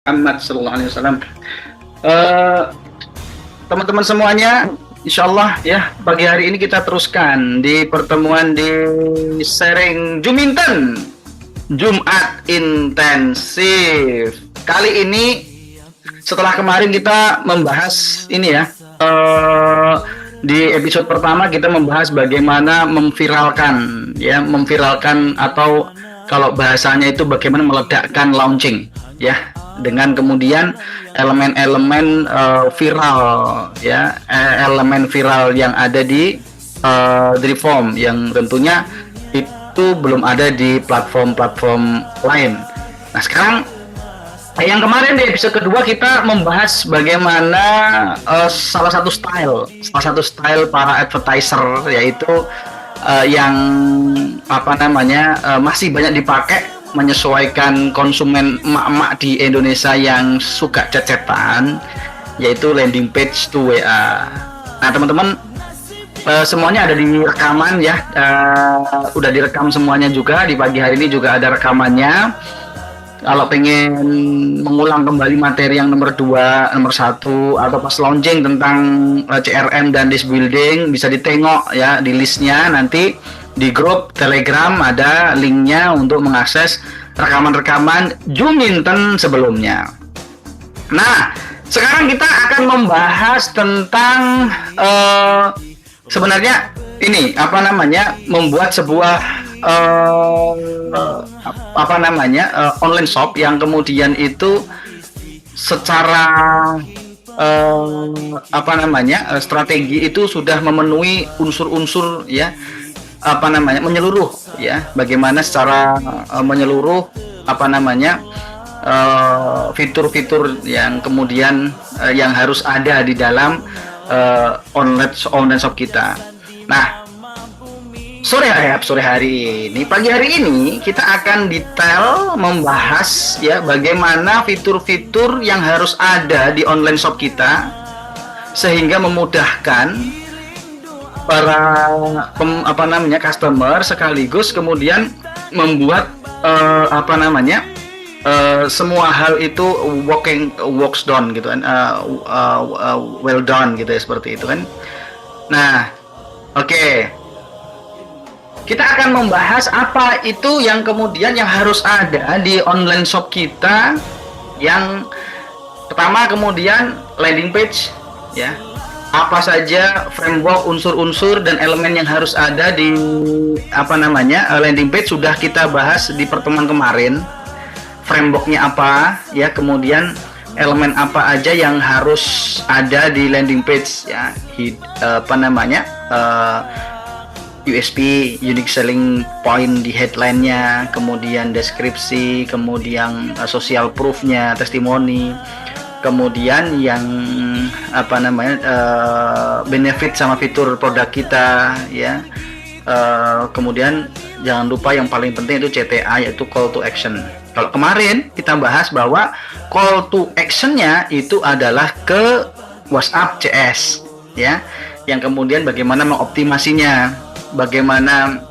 Muhammad Sallallahu Alaihi Wasallam. Eh, Teman-teman semuanya, insya Allah ya pagi hari ini kita teruskan di pertemuan di sharing Juminten Jumat intensif. Kali ini setelah kemarin kita membahas ini ya, di episode pertama kita membahas bagaimana memviralkan atau kalau bahasanya itu bagaimana meledakkan launching ya, dengan kemudian elemen-elemen viral ya, elemen viral yang ada di Driform yang tentunya itu belum ada di platform-platform lain. Nah sekarang yang kemarin di episode kedua kita membahas bagaimana salah satu style para advertiser, yaitu yang masih banyak dipakai menyesuaikan konsumen emak-emak di Indonesia yang suka cecetan, yaitu landing page to WA. Nah teman-teman, semuanya ada di rekaman ya, udah direkam semuanya juga. Di pagi hari ini juga ada rekamannya. Kalau pengen mengulang kembali materi yang nomor 2, nomor 1 atau pas launching tentang CRM dan list building, bisa ditengok ya di listnya. Nanti di grup Telegram ada linknya untuk mengakses rekaman-rekaman Juminten sebelumnya. Nah, sekarang kita akan membahas tentang sebenarnya ini membuat sebuah online shop yang kemudian itu secara strategi itu sudah memenuhi unsur-unsur ya, menyeluruh ya, bagaimana secara menyeluruh fitur-fitur yang kemudian yang harus ada di dalam online shop kita. Nah, pagi hari ini kita akan detail membahas ya bagaimana fitur-fitur yang harus ada di online shop kita sehingga memudahkan para customer, sekaligus kemudian membuat semua hal itu works done gitu kan, well done gitu ya, seperti itu kan. Nah, oke. Kita akan membahas apa itu yang kemudian yang harus ada di online shop kita. Yang pertama kemudian landing page ya. Apa saja framework, unsur-unsur dan elemen yang harus ada di landing page sudah kita bahas di pertemuan kemarin. Frameworknya apa ya, kemudian elemen apa aja yang harus ada di landing page ya, USP, unique selling point di headline-nya, kemudian deskripsi, kemudian social proof-nya, testimoni, kemudian yang benefit sama fitur produk kita ya, kemudian jangan lupa yang paling penting itu CTA, yaitu call to action. Kalau kemarin kita bahas bahwa call to action-nya itu adalah ke WhatsApp CS ya, yang kemudian bagaimana mengoptimasinya, bagaimana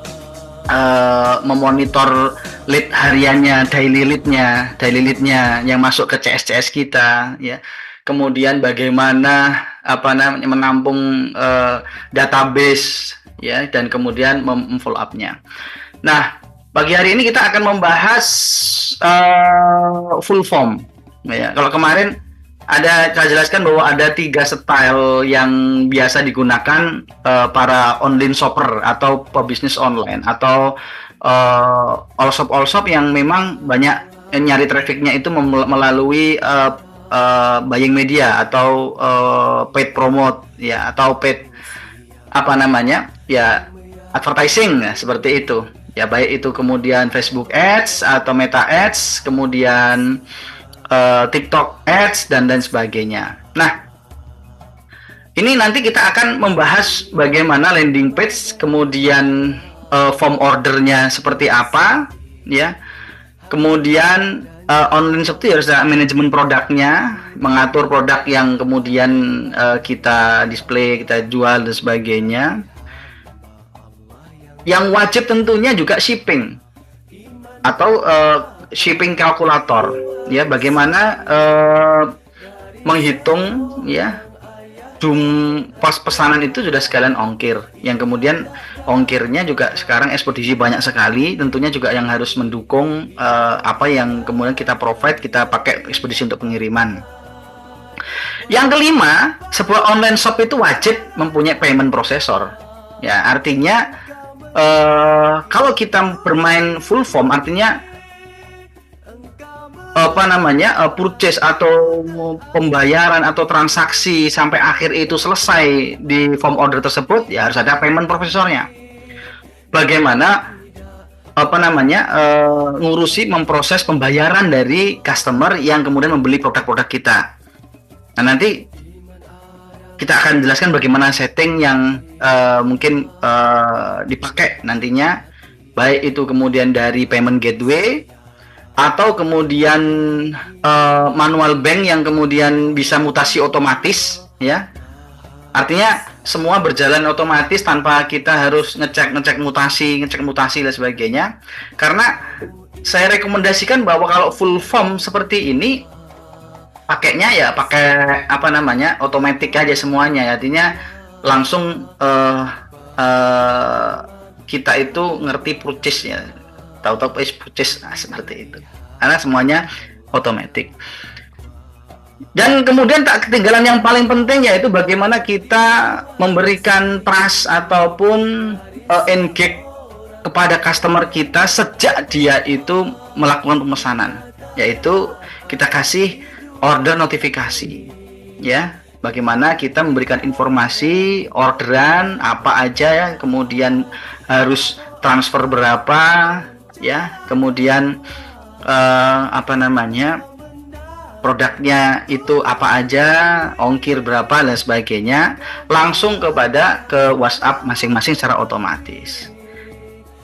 memonitor lead hariannya, daily leadnya yang masuk ke CS kita ya. Kemudian bagaimana menampung database ya, dan kemudian memfollow up-nya. Nah, pagi hari ini kita akan membahas full form ya. Kalau kemarin saya jelaskan bahwa ada 3 style yang biasa digunakan para online shopper atau pebisnis online atau all shop yang memang banyak nyari trafficnya itu melalui buying media atau paid promote ya, atau paid advertising ya, seperti itu ya, baik itu kemudian Facebook Ads atau Meta Ads, kemudian TikTok Ads dan sebagainya. Nah, ini nanti kita akan membahas bagaimana landing page, kemudian form ordernya seperti apa ya, kemudian online shop itu harus ada manajemen produknya, mengatur produk yang kemudian kita display, kita jual dan sebagainya. Yang wajib tentunya juga shipping atau shipping kalkulator ya bagaimana menghitung ya pas pesanan itu sudah sekalian ongkir, yang kemudian ongkirnya juga sekarang ekspedisi banyak sekali, tentunya juga yang harus mendukung apa yang kemudian kita provide, kita pakai ekspedisi untuk pengiriman. Yang kelima, sebuah online shop itu wajib mempunyai payment processor. Ya, artinya kalau kita bermain full form, artinya purchase atau pembayaran atau transaksi sampai akhir itu selesai di form order tersebut, ya harus ada payment processornya. Bagaimana ngurusi memproses pembayaran dari customer yang kemudian membeli produk-produk kita. Nah, nanti kita akan jelaskan bagaimana setting yang mungkin dipakai nantinya, baik itu kemudian dari payment gateway atau kemudian manual bank yang kemudian bisa mutasi otomatis, ya. Artinya semua berjalan otomatis tanpa kita harus ngecek mutasi dan sebagainya. Karena saya rekomendasikan bahwa kalau full form seperti ini pakainya ya pakai otomatis aja semuanya. Artinya langsung kita itu ngerti purchase ya. Tahu-tahu purchase seperti itu, karena semuanya otomatis. Dan kemudian tak ketinggalan yang paling penting, yaitu bagaimana kita memberikan trust ataupun engage kepada customer kita sejak dia itu melakukan pemesanan, yaitu kita kasih order notifikasi, ya. Bagaimana kita memberikan informasi orderan apa aja ya, kemudian harus transfer berapa, ya, kemudian produknya itu apa aja, ongkir berapa dan sebagainya, langsung ke WhatsApp masing-masing secara otomatis.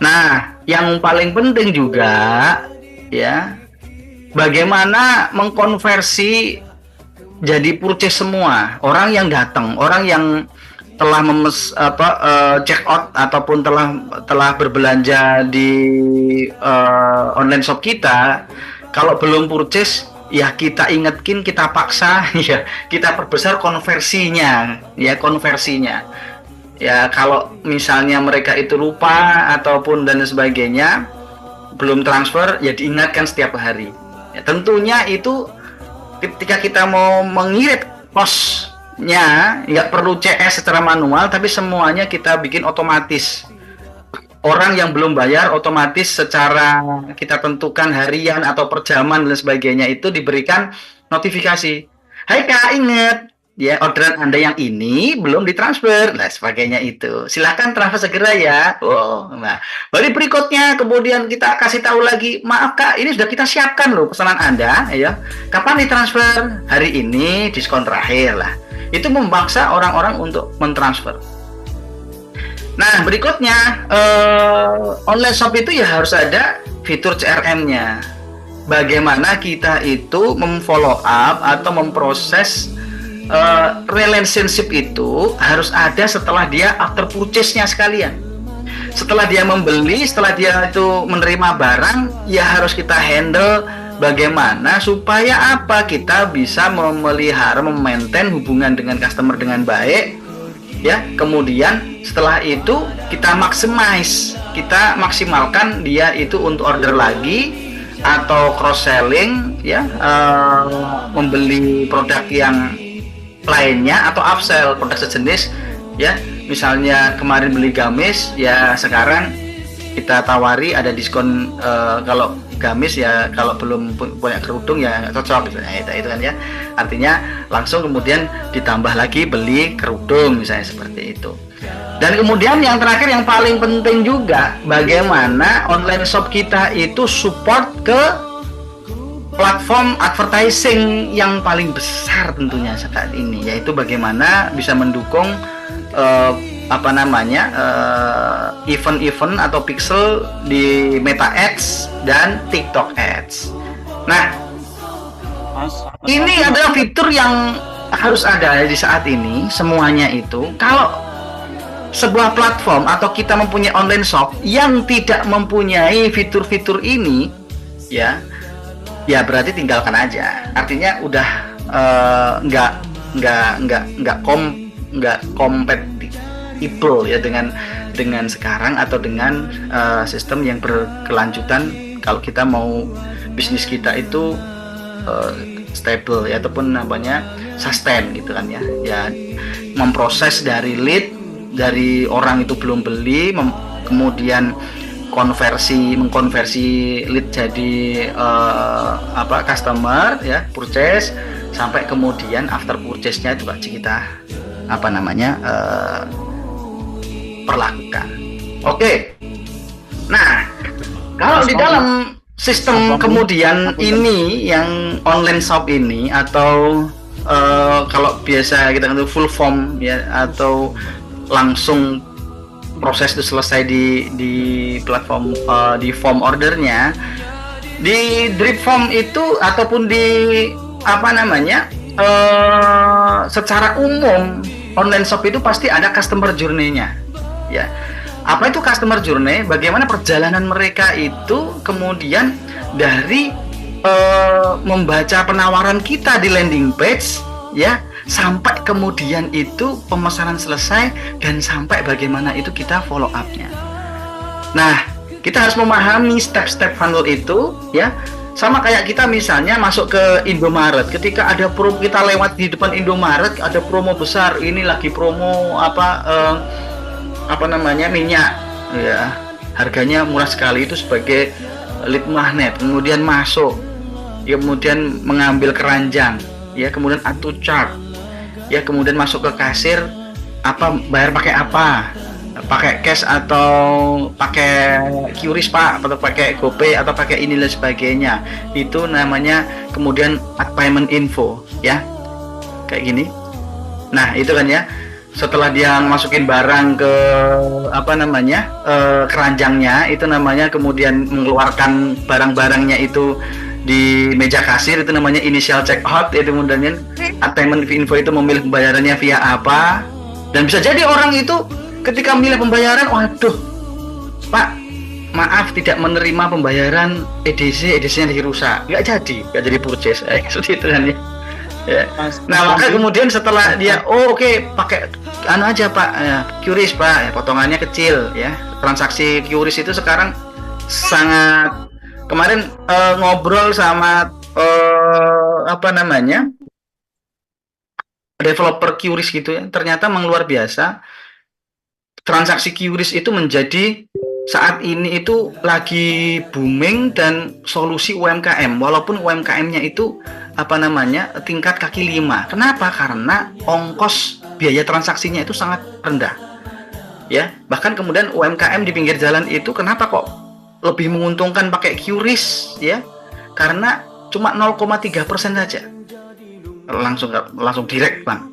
Nah, yang paling penting juga ya, bagaimana mengkonversi jadi purchase semua orang yang datang, orang yang telah check out ataupun telah berbelanja di online shop kita. Kalau belum purchase, ya kita ingetin, kita paksa, ya kita perbesar konversinya. Ya kalau misalnya mereka itu lupa ataupun dan sebagainya, belum transfer, ya diingatkan setiap hari. Ya, tentunya itu ketika kita mau mengirit posnya, nggak perlu CS secara manual, tapi semuanya kita bikin otomatis. Orang yang belum bayar otomatis secara kita tentukan harian atau per jaman dan sebagainya itu diberikan notifikasi. Hai Kak, ingat ya, orderan Anda yang ini belum ditransfer, nah sebagainya itu. Silakan transfer segera ya. Nah, baru berikutnya kemudian kita kasih tahu lagi, maaf Kak, ini sudah kita siapkan loh pesanan Anda, ya. Kapan ditransfer? Hari ini diskon terakhir lah. Itu memaksa orang-orang untuk mentransfer. Nah, berikutnya online shop itu ya harus ada fitur CRM-nya. Bagaimana kita itu memfollow up atau memproses relationship itu harus ada setelah dia after purchase-nya sekalian. Setelah dia membeli, setelah dia itu menerima barang, ya harus kita handle bagaimana supaya apa kita bisa memelihara, memaintain hubungan dengan customer dengan baik, ya. Kemudian setelah itu kita maksimalkan dia itu untuk order lagi atau cross selling, ya, membeli produk yang lainnya atau upsell produk sejenis, ya. Misalnya kemarin beli gamis, ya sekarang kita tawari ada diskon kalau gamis, ya kalau belum punya kerudung ya cocok gitu. Nah, itu kan ya, artinya langsung kemudian ditambah lagi beli kerudung misalnya seperti itu. Dan kemudian yang terakhir yang paling penting juga, bagaimana online shop kita itu support ke platform advertising yang paling besar tentunya saat ini, yaitu bagaimana bisa mendukung event-event atau pixel di Meta Ads dan TikTok Ads. Nah, ini adalah fitur yang harus ada di saat ini semuanya itu. Kalau sebuah platform atau kita mempunyai online shop yang tidak mempunyai fitur-fitur ini, ya, ya berarti tinggalkan aja. Artinya udah nggak compatible ya dengan sekarang atau dengan sistem yang berkelanjutan kalau kita mau bisnis kita itu stable ya, ataupun namanya sustain gitu kan ya. Ya memproses dari lead, dari orang itu belum beli, kemudian mengkonversi lead jadi customer ya, purchase, sampai kemudian after purchase-nya itu kita perlakukan. Oke. Nah, kalau di dalam sistem kemudian ini yang online shop ini, atau kalau biasa kita itu full form ya, atau langsung proses itu selesai di platform di form ordernya, di drip form itu ataupun di secara umum online shop itu pasti ada customer journey-nya ya. Apa itu customer journey? Bagaimana perjalanan mereka itu kemudian dari membaca penawaran kita di landing page ya, sampai kemudian itu pemesanan selesai, dan sampai bagaimana itu kita follow up-nya. Nah, kita harus memahami step-step funnel itu ya. Sama kayak kita misalnya masuk ke Indomaret, ketika ada promo, kita lewat di depan Indomaret, ada promo besar, ini lagi promo minyak ya, harganya murah sekali, itu sebagai lead magnet. Kemudian masuk ya, kemudian mengambil keranjang ya, kemudian add to cart ya, kemudian masuk ke kasir, bayar pakai apa, pakai cash atau pakai QRIS Pak, atau pakai GoPay atau pakai ini dan sebagainya. Itu namanya kemudian add payment info ya, kayak gini. Nah itu kan ya, setelah dia masukin barang ke keranjangnya, itu namanya kemudian mengeluarkan barang-barangnya itu di meja kasir, itu namanya initial check out. Itu kemudian payment info itu memilih pembayarannya via apa. Dan bisa jadi orang itu ketika memilih pembayaran, waduh Pak, maaf tidak menerima pembayaran EDC-nya dirusak, nggak jadi purchase seperti itu kan ya. Ya. Nah maka kemudian setelah dia oke, pakai aja Pak, QRIS Pak ya, potongannya kecil ya. Transaksi QRIS itu sekarang sangat, kemarin ngobrol sama developer QRIS gitu ya, ternyata memang luar biasa. Transaksi QRIS itu menjadi saat ini itu lagi booming dan solusi UMKM, walaupun UMKM-nya itu tingkat kaki 5. Kenapa? Karena ongkos biaya transaksinya itu sangat rendah ya. Bahkan kemudian UMKM di pinggir jalan itu kenapa kok lebih menguntungkan pakai QRIS ya, karena cuma 0,3% saja, langsung direct Bang.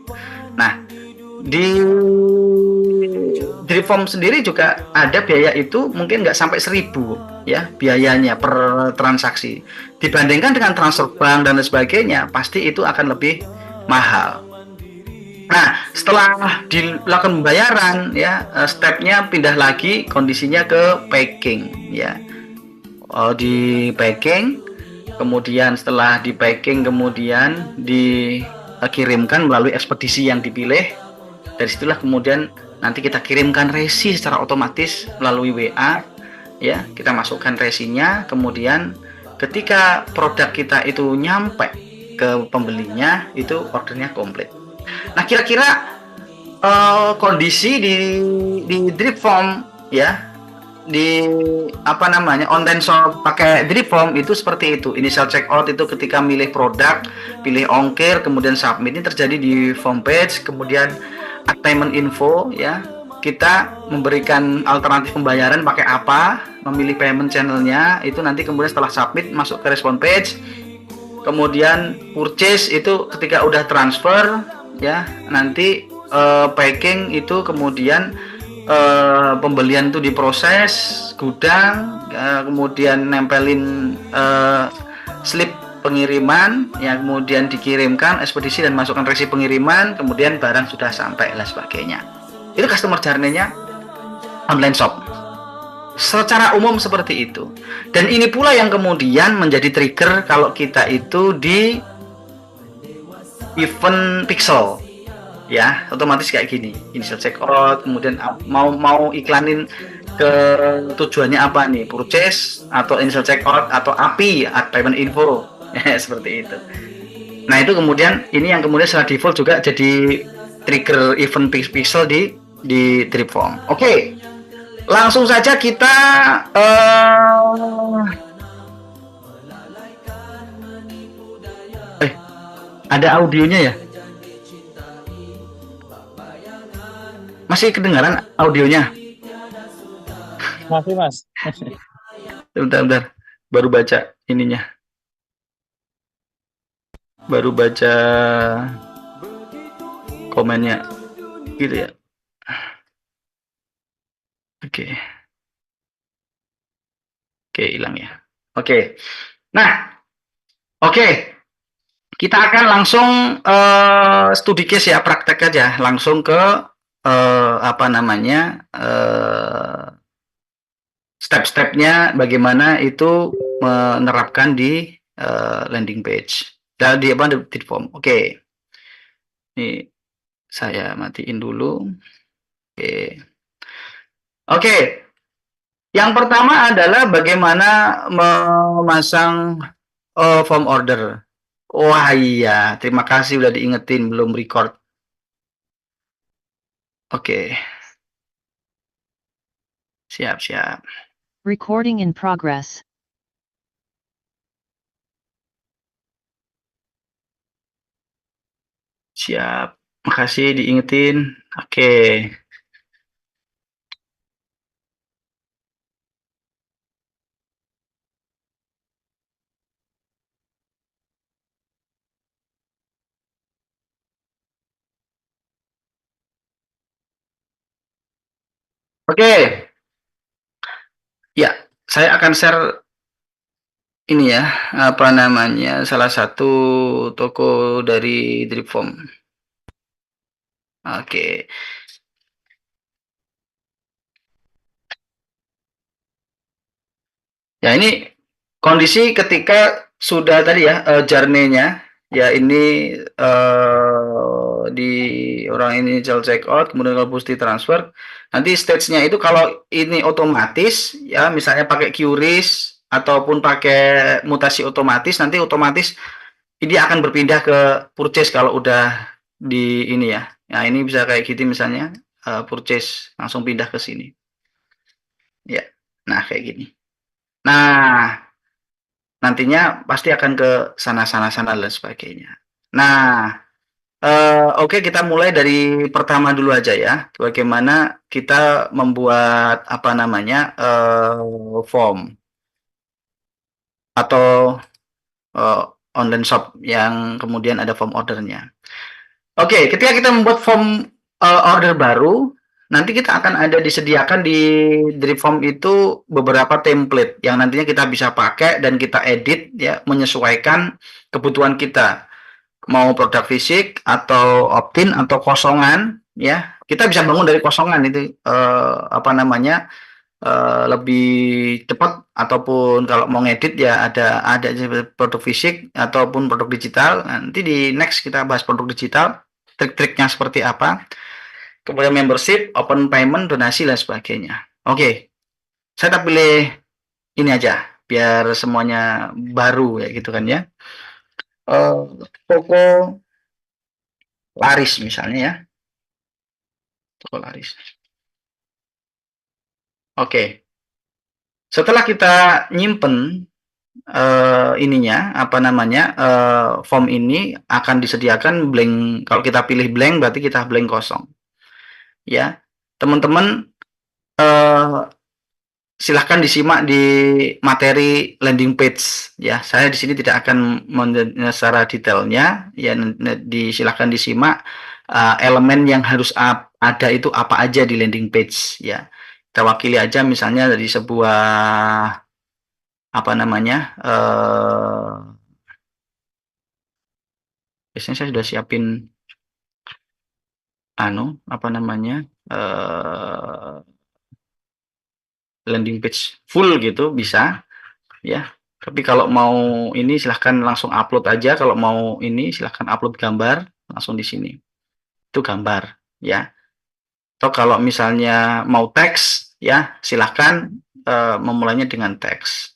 Nah di drip form sendiri juga ada biaya itu mungkin nggak sampai 1.000 ya biayanya per transaksi, dibandingkan dengan transfer bank dan sebagainya, pasti itu akan lebih mahal. Nah setelah dilakukan pembayaran ya, stepnya pindah lagi kondisinya ke packing ya. Di packing, kemudian setelah di packing kemudian dikirimkan melalui ekspedisi yang dipilih. Dari situlah kemudian nanti kita kirimkan resi secara otomatis melalui WA ya, kita masukkan resinya, kemudian ketika produk kita itu nyampe ke pembelinya, itu ordernya komplit. Nah kira-kira kondisi di drip form ya, di online shop pakai drip form itu seperti itu. Initial checkout itu ketika milih produk, pilih ongkir, kemudian submit, ini terjadi di form page. Kemudian payment info ya, kita memberikan alternatif pembayaran pakai apa, memilih payment channelnya, itu nanti kemudian setelah submit masuk ke respon page. Kemudian purchase itu ketika udah transfer ya, nanti packing itu kemudian pembelian itu diproses, gudang, kemudian nempelin slip pengiriman yang kemudian dikirimkan ekspedisi dan masukkan resi pengiriman, kemudian barang sudah sampai dan sebagainya. Itu customer journey-nya online shop. secara umum seperti itu. Dan ini pula yang kemudian menjadi trigger kalau kita itu di event pixel, ya otomatis kayak gini, initial checkout, kemudian mau mau iklanin ke tujuannya apa nih, purchase atau initial checkout atau API, payment info, seperti itu. Nah itu kemudian ini yang kemudian secara default juga jadi trigger event pixel di Dripform. Oke, langsung saja kita ada audionya ya? Masih kedengaran audionya? Masih, Mas. Bentar, baru baca ininya. Baru baca komennya gitu ya. Oke. Oke, hilang ya. Oke. Nah, oke. Kita akan langsung studi case ya, praktek aja, langsung ke apa namanya step-stepnya bagaimana itu menerapkan di landing page dan di apa di form. Oke. Ini saya matiin dulu. Oke. Oke. Yang pertama adalah bagaimana memasang form order. Wah iya, terima kasih udah diingetin, belum record. Oke, siap. Recording in progress. Siap. Makasih diingetin. Oke. Oke. Ya, saya akan share ini ya, apa namanya, salah satu toko dari Dripform. Oke. Ya, ini kondisi ketika sudah tadi ya, journey-nya, ya ini di orang ini check out, kemudian kalau push transfer, nanti stage-nya itu kalau ini otomatis, ya misalnya pakai QRIS ataupun pakai mutasi otomatis, nanti otomatis ini akan berpindah ke purchase kalau udah di ini ya. Nah ini bisa kayak gitu misalnya, purchase langsung pindah ke sini. Ya, nah kayak gini. Nah, nantinya pasti akan ke sana dan sebagainya. Nah, oke kita mulai dari pertama dulu aja ya. Bagaimana kita membuat apa namanya form atau uh, online shop yang kemudian ada form ordernya. Oke, ketika kita membuat form order baru, nanti kita akan ada disediakan di Dripform itu beberapa template yang nantinya kita bisa pakai dan kita edit ya menyesuaikan kebutuhan kita. Mau produk fisik atau opt-in atau kosongan ya. Kita bisa bangun dari kosongan itu apa namanya lebih cepat ataupun kalau mau ngedit ya ada produk fisik ataupun produk digital. Nanti di next kita bahas produk digital, trik-triknya seperti apa, kemudian membership, open payment, donasi dan sebagainya. Oke, saya pilih ini aja biar semuanya baru ya gitu kan ya. Toko laris misalnya ya, toko laris. Oke, setelah kita nyimpen ininya apa namanya form ini akan disediakan blank. Kalau kita pilih blank berarti kita blank kosong ya teman-teman. Silahkan disimak di materi landing page ya. Saya di sini tidak akan secara detailnya ya, silahkan disimak elemen yang harus ada itu apa aja di landing page ya. Kita wakili aja misalnya dari sebuah apa namanya biasanya saya sudah siapin apa namanya landing page full gitu bisa ya. Tapi kalau mau ini silahkan langsung upload aja. Kalau mau ini silahkan upload gambar langsung di sini. Itu gambar ya. Atau kalau misalnya mau teks ya silahkan memulainya dengan teks.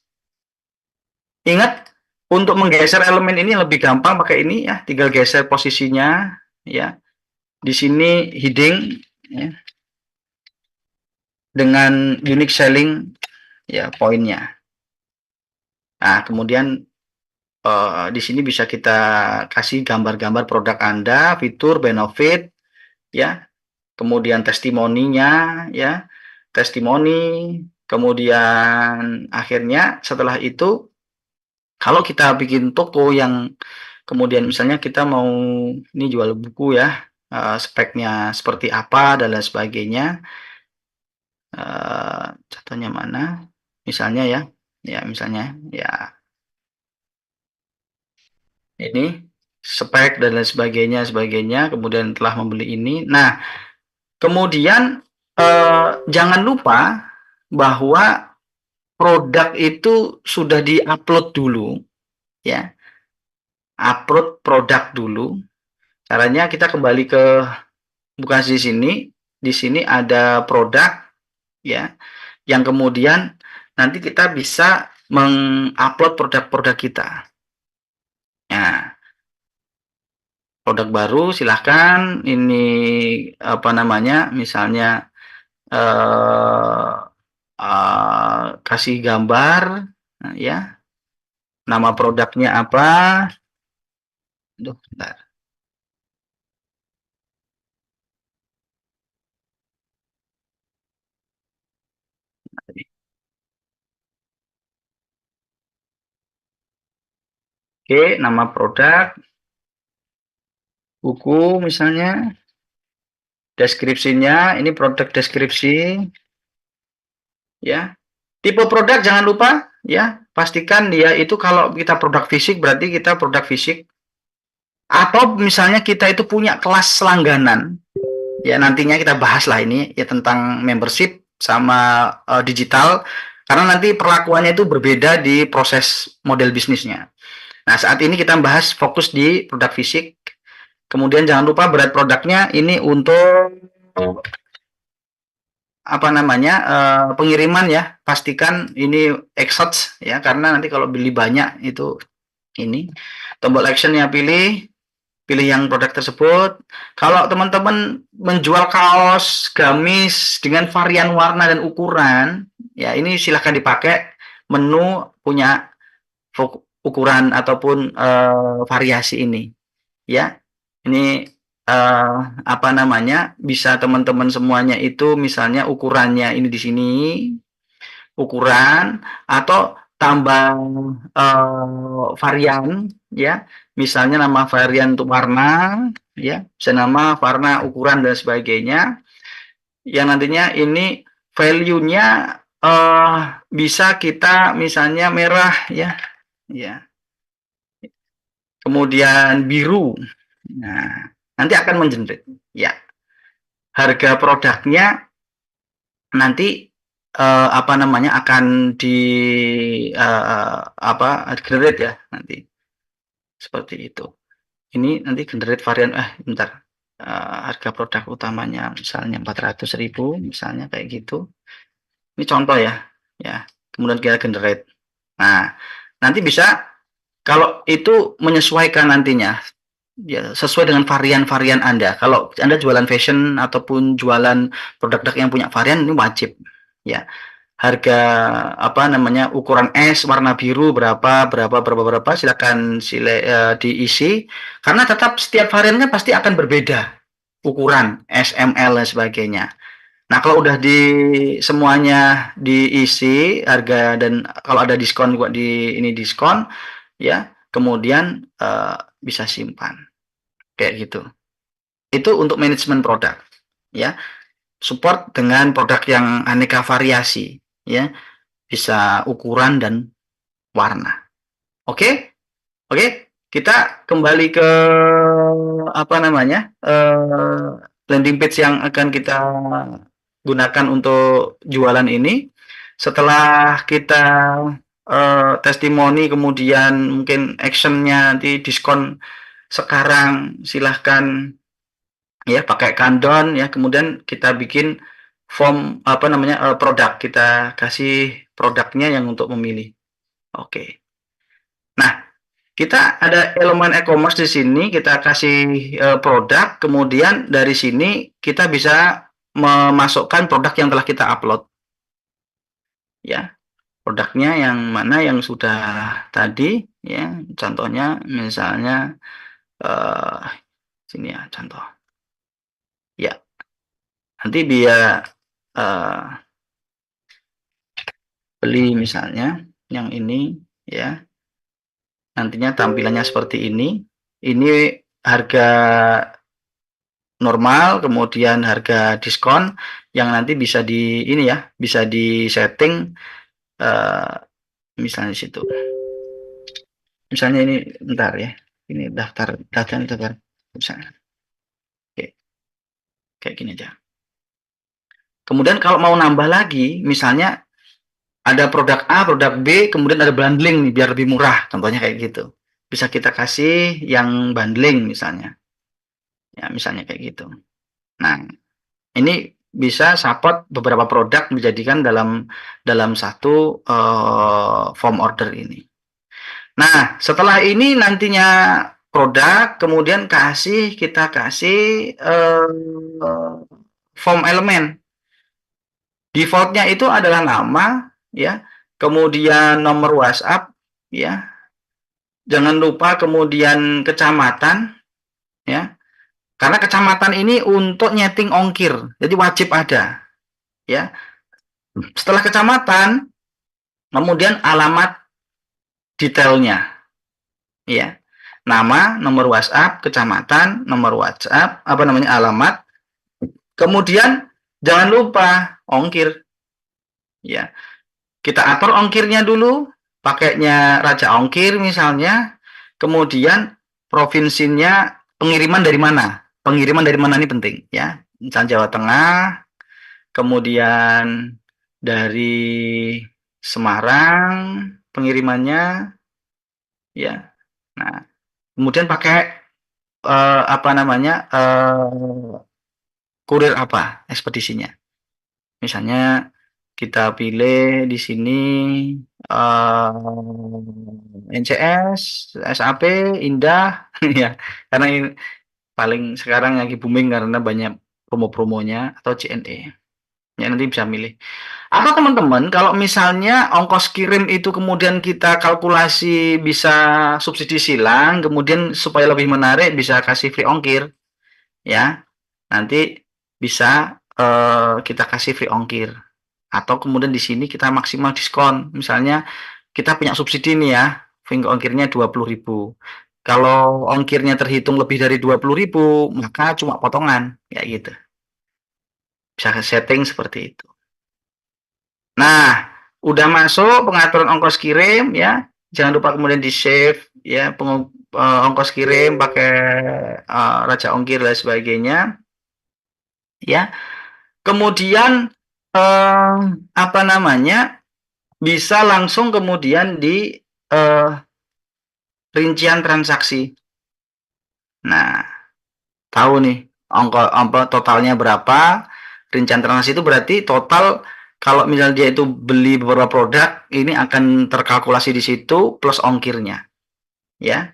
Ingat untuk menggeser elemen ini lebih gampang pakai ini ya. Tinggal geser posisinya ya. Di sini heading ya, dengan unique selling ya poinnya. Nah, kemudian di sini bisa kita kasih gambar-gambar produk Anda, fitur, benefit, ya, kemudian testimoninya, ya, testimoni, kemudian akhirnya setelah itu, kalau kita bikin toko yang kemudian misalnya kita mau ini jual buku ya, speknya seperti apa dan lain sebagainya, contohnya mana? Misalnya ya, misalnya ya ini spek dan lain sebagainya, kemudian telah membeli ini. Nah, kemudian jangan lupa bahwa produk itu sudah diupload dulu, ya, upload produk dulu. Caranya kita kembali ke bukan di sini, ada produk, ya, yang kemudian nanti kita bisa mengupload produk-produk kita. Nah, produk baru silahkan ini apa namanya misalnya kasih gambar ya nama produknya apa. Duh, bentar. Oke, nama produk buku misalnya, deskripsinya ini produk deskripsi ya. Tipe produk jangan lupa ya, pastikan dia itu kalau kita produk fisik berarti kita produk fisik, atau misalnya kita itu punya kelas langganan ya, nantinya kita bahas lah ini ya tentang membership sama digital, karena nanti perlakuannya itu berbeda di proses model bisnisnya. Nah, saat ini kita bahas fokus di produk fisik. Kemudian jangan lupa berat produknya ini untuk apa namanya pengiriman ya, pastikan ini exots ya, karena nanti kalau beli banyak itu ini tombol actionnya pilih yang produk tersebut. Kalau teman-teman menjual kaos gamis dengan varian warna dan ukuran ya, ini silahkan dipakai menu punya ukuran ataupun variasi ini ya. Ini apa namanya bisa teman-teman semuanya itu misalnya ukurannya ini di sini ukuran, atau tambah varian ya, misalnya nama varian untuk warna ya, bisa nama warna ukuran dan sebagainya, yang nantinya ini value-nya bisa kita misalnya merah ya, kemudian biru. Nah, nanti akan mengenerate ya. Harga produknya nanti apa namanya akan di apa generate ya nanti seperti itu. Ini nanti generate varian bentar, harga produk utamanya misalnya 400.000 misalnya kayak gitu. Ini contoh ya, kemudian kita generate. Nah, nanti bisa kalau itu menyesuaikan nantinya ya sesuai dengan varian-varian Anda. Kalau Anda jualan fashion ataupun jualan produk-produk yang punya varian, ini wajib ya. Harga apa namanya ukuran S warna biru berapa silakan diisi, karena tetap setiap variannya pasti akan berbeda ukuran S, M, L dan sebagainya. Nah, kalau udah di semuanya diisi harga dan kalau ada diskon juga di ini diskon ya, kemudian bisa simpan kayak gitu. Itu untuk manajemen produk ya. Support dengan produk yang aneka variasi ya, bisa ukuran dan warna. Oke, kita kembali ke apa namanya landing page yang akan kita gunakan untuk jualan ini. setelah kita testimoni, kemudian mungkin actionnya nanti diskon sekarang, silahkan ya pakai Kandon ya, kemudian kita bikin form apa namanya produk, kita kasih produknya yang untuk memilih. Oke. Nah, kita ada elemen e-commerce di sini, kita kasih produk, kemudian dari sini kita bisa memasukkan produk yang telah kita upload. Ya, produknya yang mana yang sudah tadi ya, contohnya misalnya sini ya contoh. Ya, nanti dia beli misalnya yang ini ya, nantinya tampilannya seperti ini. Ini harga normal, kemudian harga diskon yang nanti bisa di ini ya, bisa di setting misalnya di situ. Misalnya ini bentar ya. Ini daftar misalnya. Oke. Kayak gini aja. Kemudian kalau mau nambah lagi, misalnya ada produk A, produk B, kemudian ada bundling nih biar lebih murah, contohnya kayak gitu. Bisa kita kasih yang bundling misalnya. Ya, misalnya kayak gitu. Nah, ini bisa support beberapa produk dijadikan dalam satu form order ini. Nah, setelah ini nantinya produk, kemudian kita kasih form elemen. Defaultnya itu adalah nama, ya, kemudian nomor WhatsApp, ya, jangan lupa kemudian kecamatan, ya, karena kecamatan ini untuk nyeting ongkir, jadi wajib ada, ya. Setelah kecamatan, kemudian alamat detailnya, ya, nama, nomor WhatsApp, kecamatan, nomor WhatsApp, apa namanya alamat, kemudian jangan lupa ongkir, ya. Kita atur ongkirnya dulu, pakainya Raja Ongkir misalnya, kemudian provinsinya pengiriman dari mana? Pengiriman dari mana ini penting ya. Misalnya Jawa Tengah, kemudian dari Semarang pengirimannya ya. Nah, kemudian pakai apa namanya? Kurir apa? Ekspedisinya. Misalnya kita pilih di sini NCS, SAP, Indah, ya, karena ini paling sekarang lagi booming karena banyak promo-promonya atau JNE. Ya nanti bisa milih. Atau teman-teman, kalau misalnya ongkos kirim itu kemudian kita kalkulasi bisa subsidi silang, kemudian supaya lebih menarik bisa kasih free ongkir, ya. Nanti bisa kita kasih free ongkir. Atau kemudian di sini kita maksimal diskon. Misalnya kita punya subsidi nih ya, ongkirnya 20.000. Kalau ongkirnya terhitung lebih dari 20.000, maka cuma potongan, kayak gitu. Bisa setting seperti itu. Nah, udah masuk pengaturan ongkos kirim ya. Jangan lupa kemudian di save ya, ongkos kirim pakai Raja Ongkir dan sebagainya. Ya. Kemudian apa namanya? Bisa langsung kemudian di rincian transaksi. Nah, tahu nih totalnya berapa? Rincian transaksi itu berarti total kalau misalnya dia itu beli beberapa produk, ini akan terkalkulasi di situ plus ongkirnya. Ya.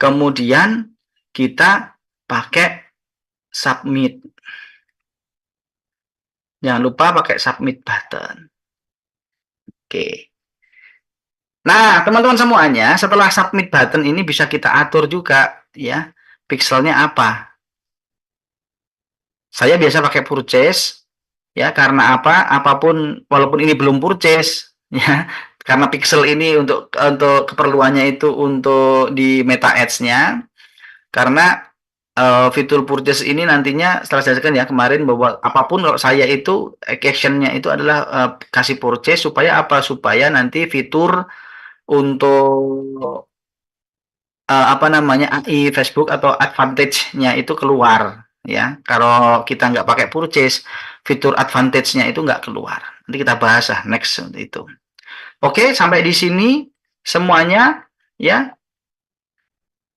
Kemudian kita pakai submit. Jangan lupa pakai submit button. Oke. Nah, teman-teman semuanya, setelah submit button ini bisa kita atur juga ya, pixelnya apa. Saya biasa pakai purchase ya, karena apa? Apapun walaupun ini belum purchase ya, karena pixel ini untuk keperluannya itu untuk di meta ads-nya. Karena fitur purchase ini nantinya setelah saya jelaskan ya kemarin bahwa apapun kalau saya itu action-nya itu adalah kasih purchase supaya apa? Supaya nanti fitur untuk apa namanya AI Facebook atau advantage-nya itu keluar ya. Kalau kita nggak pakai purchase, fitur advantage-nya itu nggak keluar. Nanti kita bahas next itu. Oke, sampai di sini semuanya ya.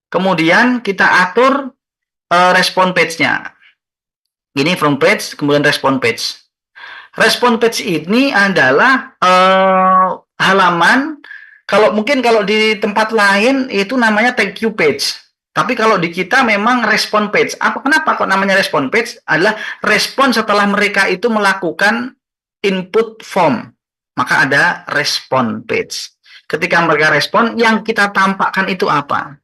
Kemudian kita atur respon page-nya. Ini front page, kemudian respon page. Respon page ini adalah halaman, mungkin kalau di tempat lain itu namanya thank you page. Tapi kalau di kita memang respon page. Kenapa kok namanya respon page? Adalah respon setelah mereka itu melakukan input form. Maka ada respon page. Ketika mereka respon, yang kita tampakkan itu apa?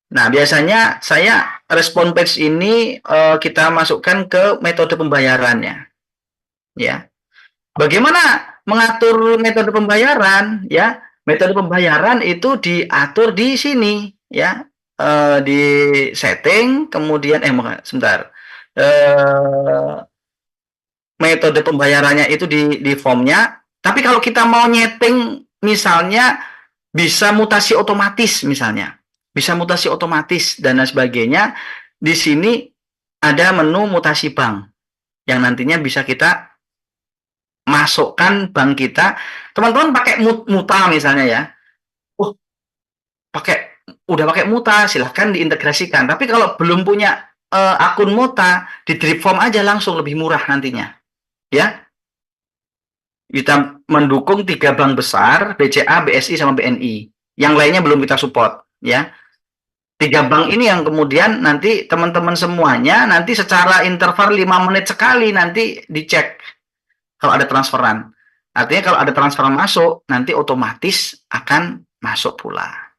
Nah, biasanya saya respon page ini kita masukkan ke metode pembayarannya. Ya. Bagaimana mengatur metode pembayaran? Ya, metode pembayaran itu diatur di sini, ya. Di setting, kemudian sebentar. Metode pembayarannya itu di formnya. Tapi kalau kita mau nyeting, misalnya bisa mutasi otomatis, misalnya. Bisa mutasi otomatis dan lain sebagainya. Di sini ada menu mutasi bank yang nantinya bisa kita masukkan bank kita. Teman-teman pakai muta misalnya ya. Udah pakai muta, silahkan diintegrasikan. Tapi kalau belum punya akun muta, di drip form aja langsung lebih murah nantinya. Ya. Kita mendukung 3 bank besar, BCA, BSI sama BNI. Yang lainnya belum kita support, ya. 3 bank ini yang kemudian nanti teman-teman semuanya nanti secara interval 5 menit sekali nanti dicek kalau ada transferan. Artinya kalau ada transferan masuk, nanti otomatis akan masuk pula.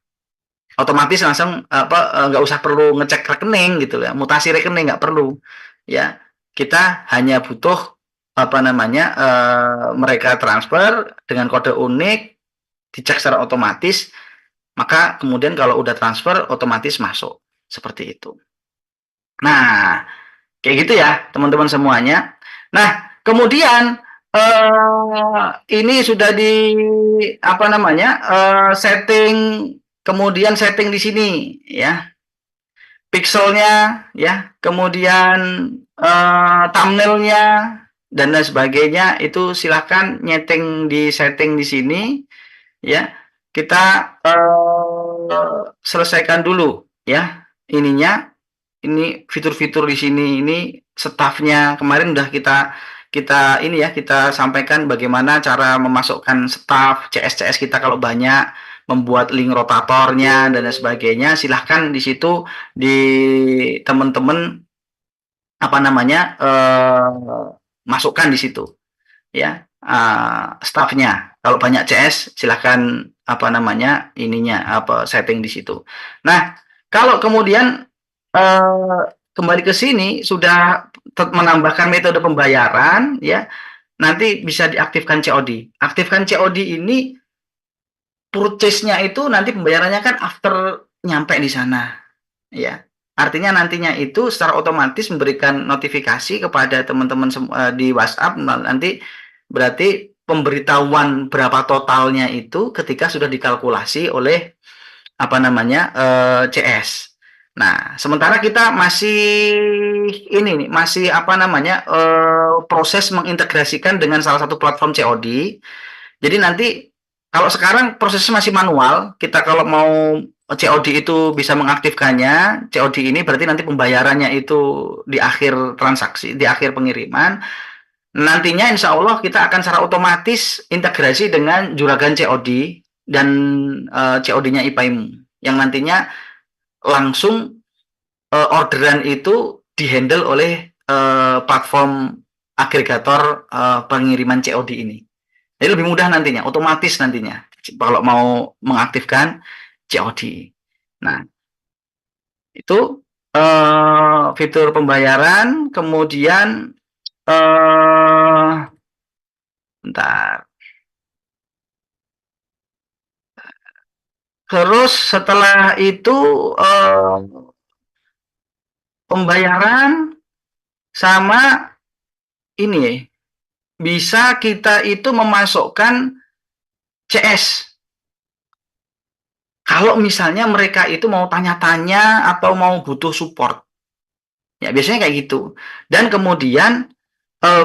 Otomatis langsung nggak usah perlu ngecek rekening gitu ya, mutasi rekening nggak perlu. Ya, kita hanya butuh mereka transfer dengan kode unik, dicek secara otomatis. Maka kemudian kalau udah transfer otomatis masuk seperti itu. Nah, kayak gitu ya teman-teman semuanya. Nah, kemudian ini sudah di setting, kemudian setting di sini ya, pixelnya ya, kemudian thumbnailnya dan lain sebagainya itu silahkan nyeting di setting di sini ya. Kita selesaikan dulu ya ininya. Ini fitur-fitur di sini, ini staffnya kemarin udah kita ini ya, kita sampaikan bagaimana cara memasukkan staff CS kita kalau banyak, membuat link rotatornya dan lain sebagainya. Silahkan di situ di teman-teman masukkan di situ ya, staffnya. Kalau banyak CS silahkan setting di situ. Nah, kalau kemudian kembali ke sini sudah menambahkan metode pembayaran ya, nanti bisa diaktifkan COD. Aktifkan COD ini purchase-nya itu nanti pembayarannya kan after nyampe di sana ya. Artinya nantinya itu secara otomatis memberikan notifikasi kepada teman-teman di WhatsApp, nanti berarti pemberitahuan berapa totalnya itu ketika sudah dikalkulasi oleh CS. Nah, sementara kita masih proses mengintegrasikan dengan salah satu platform COD. Jadi nanti kalau sekarang prosesnya masih manual, kita kalau mau COD itu bisa mengaktifkannya. COD ini berarti nanti pembayarannya itu di akhir transaksi, di akhir pengiriman. Nantinya insya Allah kita akan secara otomatis integrasi dengan juragan COD dan COD-nya IPAIMU yang nantinya langsung orderan itu dihandle oleh platform agregator pengiriman COD ini. Jadi lebih mudah nantinya, otomatis nantinya kalau mau mengaktifkan COD. Nah, itu fitur pembayaran, kemudian bentar. Terus setelah itu pembayaran sama ini bisa kita itu memasukkan CS. Kalau misalnya mereka itu mau tanya-tanya atau mau butuh support. Ya, biasanya kayak gitu. Dan kemudian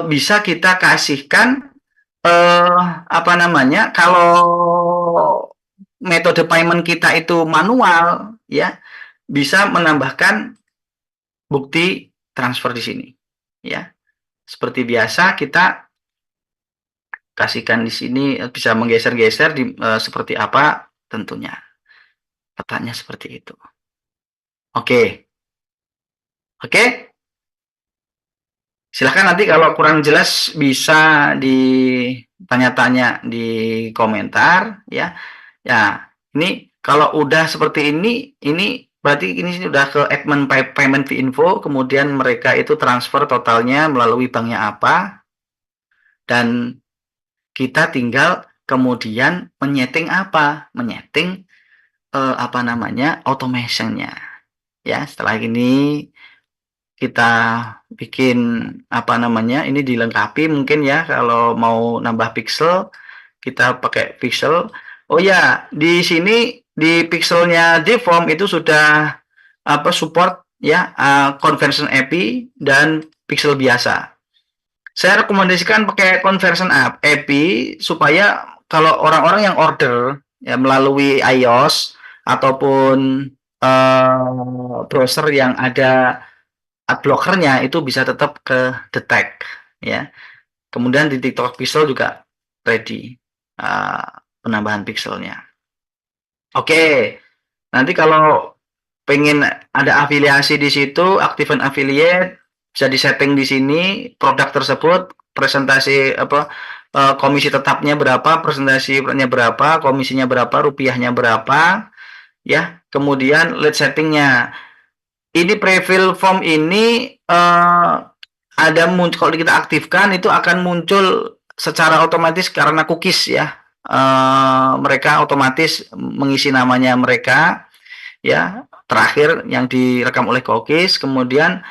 bisa kita kasihkan apa namanya, kalau metode payment kita itu manual, ya, bisa menambahkan bukti transfer di sini, ya. Seperti biasa kita kasihkan di sini, bisa menggeser-geser seperti apa tentunya. Letaknya seperti itu. Oke. Oke. Silahkan nanti kalau kurang jelas bisa ditanya-tanya di komentar, ya. Ya, ini kalau udah seperti ini berarti ini sudah ke admin payment fee info, kemudian mereka itu transfer totalnya melalui banknya apa, dan kita tinggal kemudian menyeting apa? Menyeting apa namanya? Automationnya. Ya, setelah ini kita bikin apa namanya? Ini dilengkapi mungkin ya, kalau mau nambah pixel kita pakai pixel. Oh ya, di sini di pixelnya Deform itu sudah apa support ya conversion API dan pixel biasa. Saya rekomendasikan pakai conversion API supaya kalau orang-orang yang order ya melalui iOS ataupun browser yang ada ad blockernya itu bisa tetap ke detect, ya. Kemudian di TikTok Pixel juga ready penambahan pixelnya. Oke, nanti kalau pengen ada afiliasi di situ, aktifkan affiliate, bisa disetting di sini produk tersebut, presentasi apa komisi tetapnya berapa, presentasinya berapa, komisinya berapa, rupiahnya berapa, ya. Kemudian lead settingnya. Ini prefill form ini ada muncul, kalau kita aktifkan itu akan muncul secara otomatis karena cookies, ya. Mereka otomatis mengisi namanya mereka, ya, terakhir yang direkam oleh cookies. Kemudian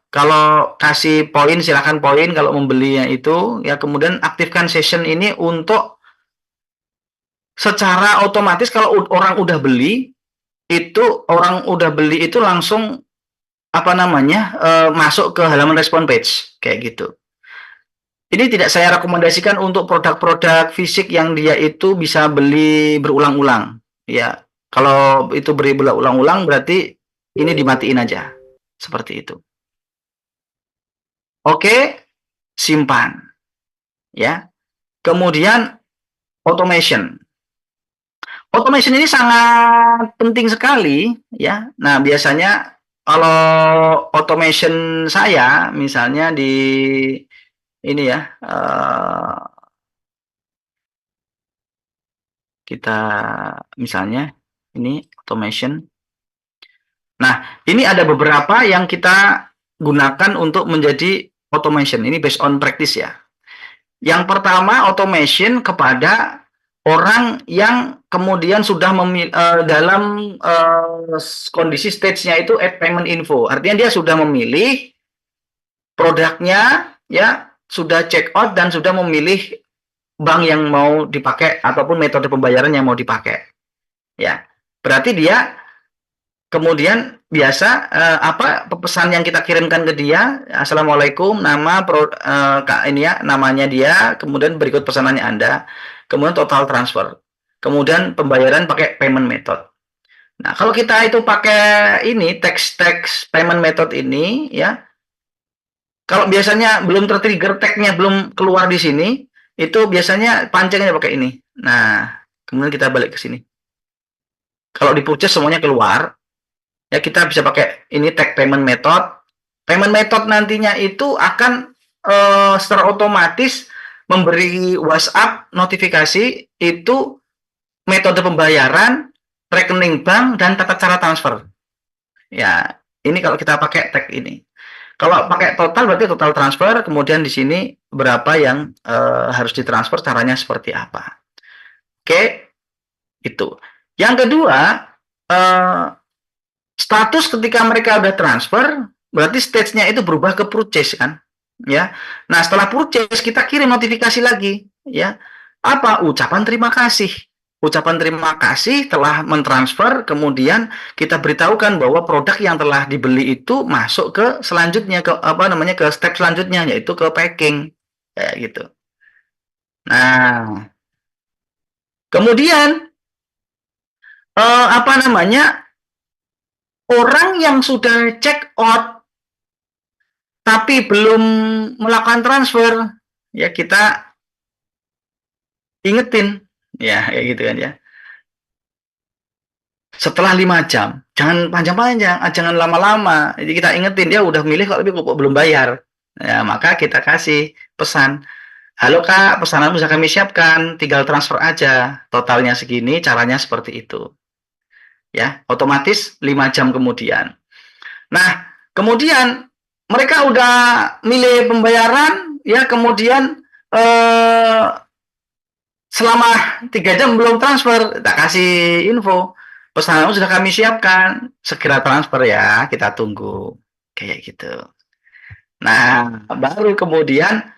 kalau kasih poin silahkan poin kalau membelinya itu, ya. Kemudian aktifkan session ini untuk secara otomatis kalau orang udah beli itu langsung apa namanya masuk ke halaman respon page kayak gitu. Ini tidak saya rekomendasikan untuk produk-produk fisik yang dia itu bisa beli berulang-ulang, ya. Kalau itu beli berulang-ulang berarti ini dimatiin aja seperti itu. Oke, simpan, ya. Kemudian automation. Automation ini sangat penting sekali, ya. Nah, biasanya kalau automation saya misalnya di ini ya, kita misalnya ini automation. Nah, ini ada beberapa yang kita gunakan untuk menjadi automation. Ini based on practice, ya. Yang pertama, automation kepada orang yang kemudian sudah dalam kondisi stage-nya itu add payment info. Artinya dia sudah memilih produknya, ya, sudah check out dan sudah memilih bank yang mau dipakai ataupun metode pembayaran yang mau dipakai, ya. Berarti dia kemudian biasa apa pesan yang kita kirimkan ke dia, assalamualaikum, nama ini ya namanya dia, kemudian berikut pesanannya Anda, kemudian total transfer, kemudian pembayaran pakai payment method. Nah, kalau kita itu pakai ini text payment method ini, ya, kalau biasanya belum tertrigger tag-nya belum keluar di sini, itu biasanya pancingnya pakai ini. Nah, kemudian kita balik ke sini. Kalau di purchase semuanya keluar, ya, kita bisa pakai ini tag payment method. Payment method nantinya itu akan secara otomatis memberi WhatsApp notifikasi itu metode pembayaran, rekening bank, dan tata cara transfer. Ya, ini kalau kita pakai tag ini. Kalau pakai total berarti total transfer, kemudian di sini berapa yang harus ditransfer, caranya seperti apa. Oke, itu. Yang kedua, status ketika mereka udah transfer, berarti stage-nya itu berubah ke purchase, kan? Ya. Nah, setelah purchase kita kirim notifikasi lagi, ya. Apa? Ucapan terima kasih. ucapan terima kasih telah mentransfer, kemudian kita beritahukan bahwa produk yang telah dibeli itu masuk ke selanjutnya, ke apa namanya, ke step selanjutnya, yaitu ke packing kayak gitu. Nah, kemudian apa namanya, orang yang sudah check out tapi belum melakukan transfer, ya kita ingetin, ya kayak gitu kan ya. Setelah 5 jam, jangan panjang-panjang, jangan lama-lama. Jadi kita ingetin, dia udah milih kok tapi kok belum bayar. Ya, maka kita kasih pesan, halo Kak, pesananmu sudah kami siapkan, tinggal transfer aja. Totalnya segini, caranya seperti itu. Ya, otomatis 5 jam kemudian. Nah, kemudian mereka udah milih pembayaran, ya kemudian selama 3 jam belum transfer, tak kasih info, pesananmu sudah kami siapkan, segera transfer ya, kita tunggu kayak gitu. Nah, baru kemudian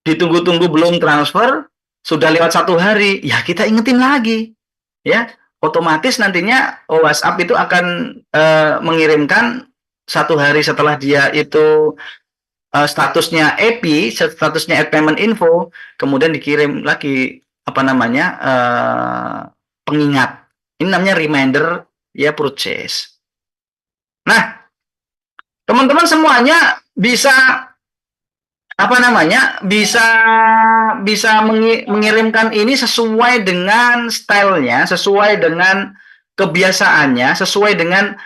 ditunggu-tunggu belum transfer, sudah lewat 1 hari, ya kita ingetin lagi, ya otomatis nantinya WhatsApp itu akan mengirimkan 1 hari setelah dia itu statusnya EPI, statusnya Add Payment Info, kemudian dikirim lagi apa namanya pengingat. Ini namanya reminder ya purchase. Nah, teman-teman semuanya bisa apa namanya bisa mengirimkan ini sesuai dengan stylenya, sesuai dengan kebiasaannya, sesuai dengan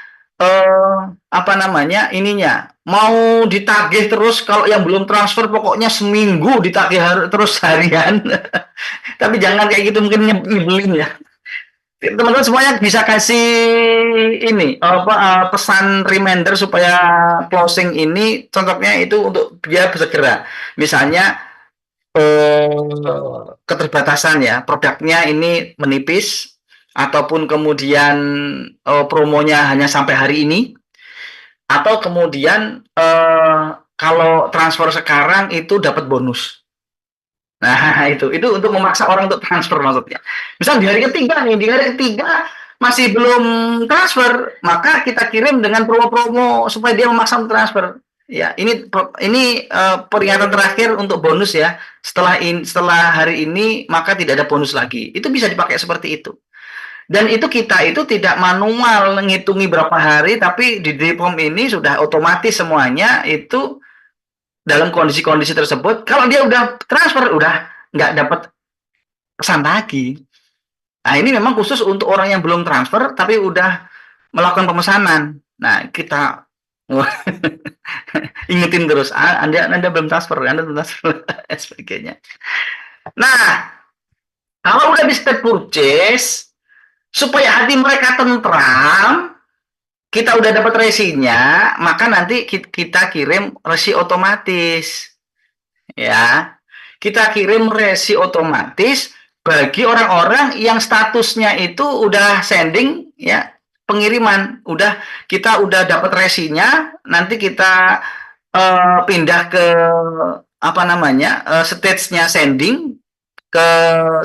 apa namanya ininya, mau ditagih terus, kalau yang belum transfer pokoknya seminggu ditagih terus harian. Tapi jangan kayak gitu, mungkin nyebelin ya. Teman-teman semuanya bisa kasih ini apa pesan reminder supaya closing ini, contohnya itu untuk dia segera. Misalnya keterbatasan ya, produknya ini menipis, ataupun kemudian promonya hanya sampai hari ini, atau kemudian kalau transfer sekarang itu dapat bonus. Nah, itu untuk memaksa orang untuk transfer maksudnya. Misal di hari ketiga nih, di hari ketiga masih belum transfer, maka kita kirim dengan promo-promo supaya dia memaksa untuk transfer. Ya, ini peringatan terakhir untuk bonus ya. Setelah hari ini maka tidak ada bonus lagi. Itu bisa dipakai seperti itu. Dan itu kita itu tidak manual menghitungi berapa hari, tapi di form ini sudah otomatis semuanya itu dalam kondisi-kondisi tersebut. Kalau dia udah transfer, udah nggak dapat pesan lagi. Nah, ini memang khusus untuk orang yang belum transfer tapi udah melakukan pemesanan. Nah, kita ingetin terus, Anda belum transfer, Anda belum transfer, sebagainya. Nah, kalau udah di step purchase, supaya hati mereka tentram, kita udah dapat resinya, maka nanti kita kirim resi otomatis. Ya, kita kirim resi otomatis bagi orang-orang yang statusnya itu udah sending ya, pengiriman, kita udah dapat resinya, nanti kita pindah ke apa namanya stage-nya sending, ke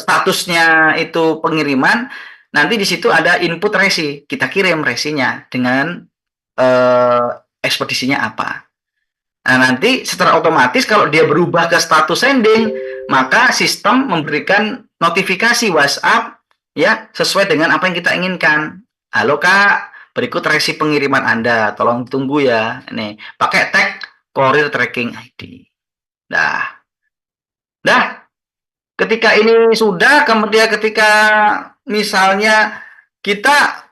statusnya itu pengiriman, nanti di situ ada input resi, kita kirim resinya dengan ekspedisinya apa. Nah, nanti secara otomatis kalau dia berubah ke status sending, maka sistem memberikan notifikasi WhatsApp ya sesuai dengan apa yang kita inginkan. Halo Kak, berikut resi pengiriman Anda, tolong tunggu ya. Nih, pakai tag Courier Tracking ID. Dah, ketika ini sudah, kemudian ketika misalnya kita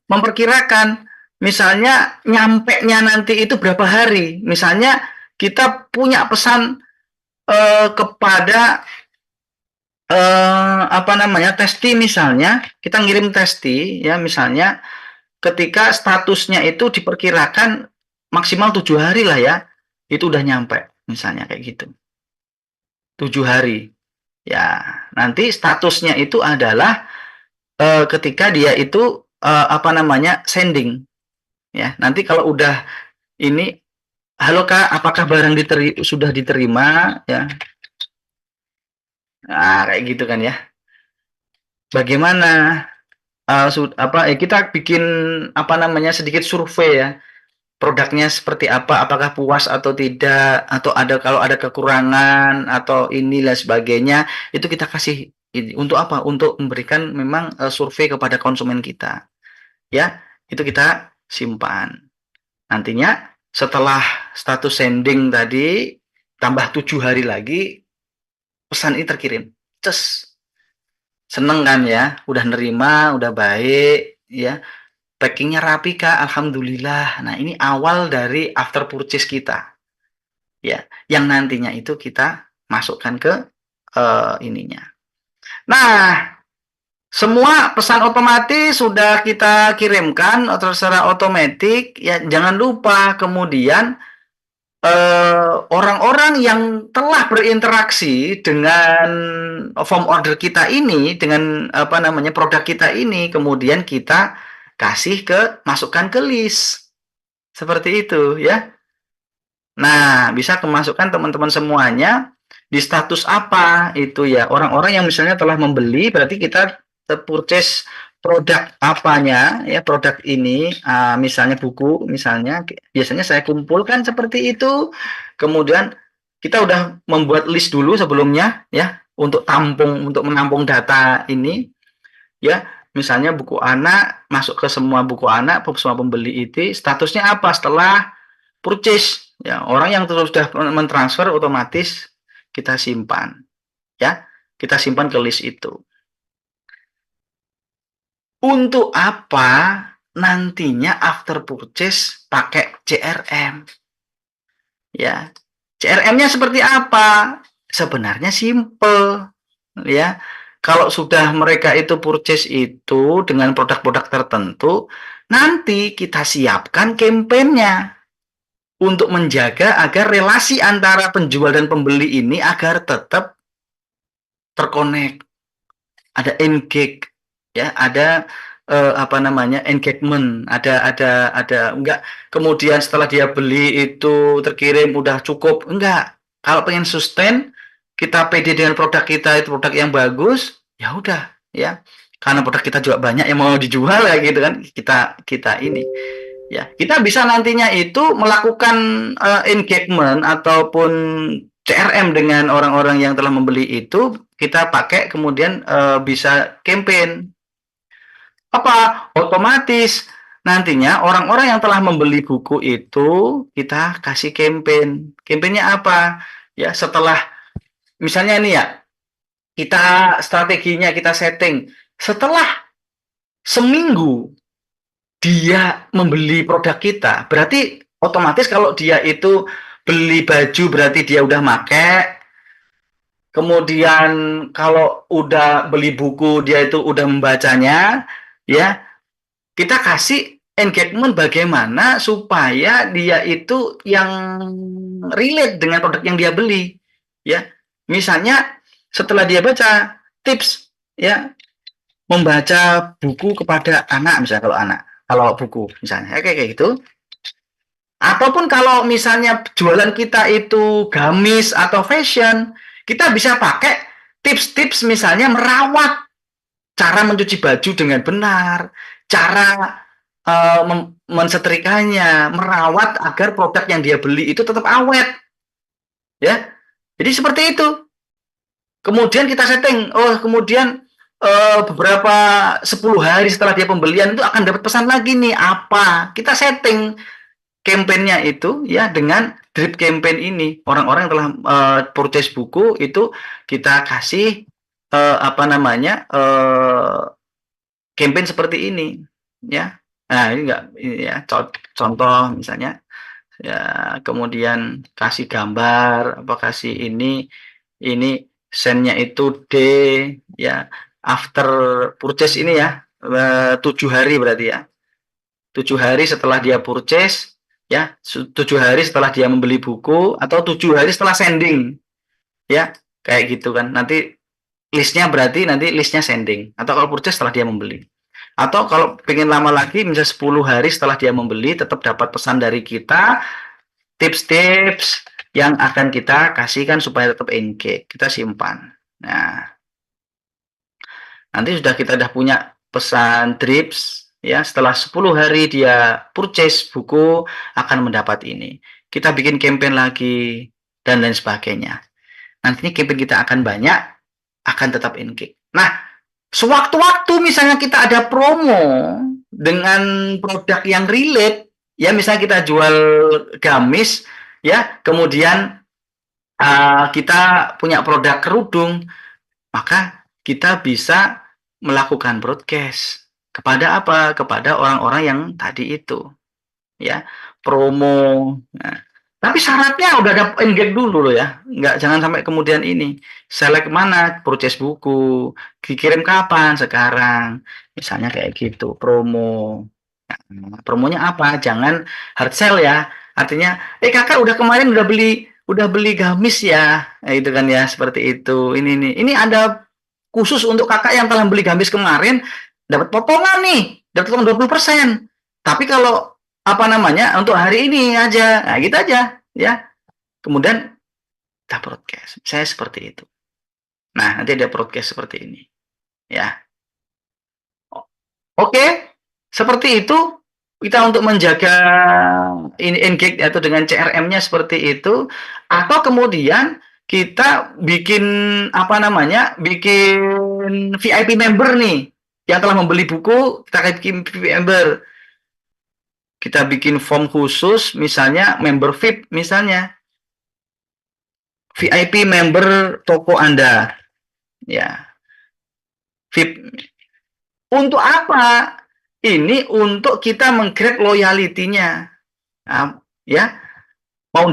memperkirakan misalnya nyampe-nya nanti itu berapa hari. Misalnya kita punya pesan kepada apa namanya testi, misalnya kita ngirim testi ya, misalnya ketika statusnya itu diperkirakan maksimal 7 hari lah ya, itu udah nyampe misalnya kayak gitu, 7 hari ya. Nanti statusnya itu adalah ketika dia itu apa namanya sending ya. Nanti kalau udah ini, halo Kak, apakah barang sudah diterima ya. Nah, kayak gitu kan ya. bagaimana kita bikin apa namanya sedikit survei ya, produknya seperti apa, apakah puas atau tidak, atau kalau ada kekurangan atau inilah sebagainya, itu kita kasih untuk apa? Untuk memberikan memang survei kepada konsumen kita, ya. Itu kita simpan. Nantinya setelah status sending tadi tambah 7 hari lagi, pesan ini terkirim. Ces, seneng kan ya, udah nerima, udah baik, ya. Packingnya rapi Kak, alhamdulillah. Nah ini awal dari after purchase kita, ya, yang nantinya itu kita masukkan ke ininya. Nah, semua pesan otomatis sudah kita kirimkan atau secara otomatis, ya. Jangan lupa kemudian orang-orang yang telah berinteraksi dengan form order kita ini, dengan apa namanya produk kita ini, kemudian kita kasih masukkan ke list seperti itu ya. Nah, bisa kemasukan teman-teman semuanya di status apa itu ya. Orang-orang yang misalnya telah membeli, berarti kita purchase produk apanya ya, produk ini misalnya buku, misalnya biasanya saya kumpulkan seperti itu. Kemudian kita udah membuat list dulu sebelumnya ya, untuk menampung data ini ya. Misalnya buku anak masuk ke semua buku anak, semua pembeli itu statusnya apa setelah purchase ya. Orang yang sudah mentransfer otomatis kita simpan ya, kita simpan ke list itu. Untuk apa nantinya after purchase pakai CRM ya? CRM-nya seperti apa? Sebenarnya simple ya. Kalau sudah mereka itu purchase itu dengan produk-produk tertentu, nanti kita siapkan campaign-nya untuk menjaga agar relasi antara penjual dan pembeli ini agar tetap terkonek, ada engage ya, ada apa namanya engagement, ada enggak kemudian setelah dia beli itu terkirim udah cukup, enggak. Kalau pengen sustain, kita pede dengan produk kita, itu produk yang bagus, ya udah ya, karena produk kita juga banyak yang mau dijual ya gitu kan, kita ini ya, kita bisa nantinya itu melakukan engagement ataupun CRM dengan orang-orang yang telah membeli itu, kita pakai kemudian bisa campaign apa, otomatis nantinya orang-orang yang telah membeli buku itu kita kasih campaignnya apa ya. Setelah misalnya nih ya, kita strateginya kita setting setelah seminggu dia membeli produk kita, berarti otomatis kalau dia itu beli baju berarti dia udah make. Kemudian kalau udah beli buku dia itu udah membacanya ya. Kita kasih engagement bagaimana supaya dia itu yang relate dengan produk yang dia beli ya. Misalnya setelah dia baca tips ya, membaca buku kepada anak, misalnya kalau anak, kalau buku misalnya kayak gitu. Ataupun kalau misalnya jualan kita itu gamis atau fashion, kita bisa pakai tips-tips misalnya merawat, cara mencuci baju dengan benar, cara mensetrikanya, merawat agar produk yang dia beli itu tetap awet ya. Jadi seperti itu. Kemudian kita setting, kemudian beberapa 10 hari setelah dia pembelian itu akan dapat pesan lagi nih apa. Kita setting campaign-nya itu ya dengan drip campaign ini. Orang-orang yang telah purchase buku itu kita kasih apa namanya campaign seperti ini ya. Nah, ini enggak ini ya, contoh misalnya ya, kemudian kasih gambar apa, kasih ini sennya itu D ya, after purchase ini ya, 7 hari berarti ya. 7 hari setelah dia purchase ya, 7 hari setelah dia membeli buku atau 7 hari setelah sending ya, kayak gitu kan. Nanti listnya berarti nanti listnya sending, atau kalau purchase setelah dia membeli. Atau kalau pengen lama lagi, misalnya 10 hari setelah dia membeli, tetap dapat pesan dari kita, tips-tips yang akan kita kasihkan supaya tetap engage, kita simpan. Nanti kita udah punya pesan drips, ya setelah 10 hari dia purchase buku akan mendapat ini. Kita bikin campaign lagi dan lain sebagainya. Nantinya campaign kita akan banyak, akan tetap engage. Nah, sewaktu-waktu misalnya kita ada promo dengan produk yang relate, ya misalnya kita jual gamis, ya kemudian kita punya produk kerudung, maka kita bisa melakukan broadcast kepada apa? Kepada orang-orang yang tadi itu, ya promo. Nah, tapi syaratnya udah ada engage dulu loh ya, jangan sampai kemudian ini select mana, purchase buku, dikirim kapan, sekarang, misalnya kayak gitu promo. Nah, promonya apa? Jangan hard sell ya, artinya kakak udah kemarin udah beli gamis ya, nah, itu kan ya seperti itu. Ini ada khusus untuk kakak yang telah beli gamis kemarin, dapat potongan nih, dapat potongan 20%. Tapi kalau apa namanya untuk hari ini aja, nah gitu aja ya. Kemudian kita broadcast, saya seperti itu. Nah nanti ada broadcast seperti ini ya. Oke, seperti itu kita untuk menjaga ini engage atau dengan CRM-nya seperti itu, atau kemudian kita bikin apa namanya, bikin VIP member nih yang telah membeli buku, kita bikin VIP member. Kita bikin form khusus, misalnya member VIP, misalnya VIP member toko Anda, ya VIP. Untuk apa? Ini untuk kita meng-create loyalty-nya, ya. Mau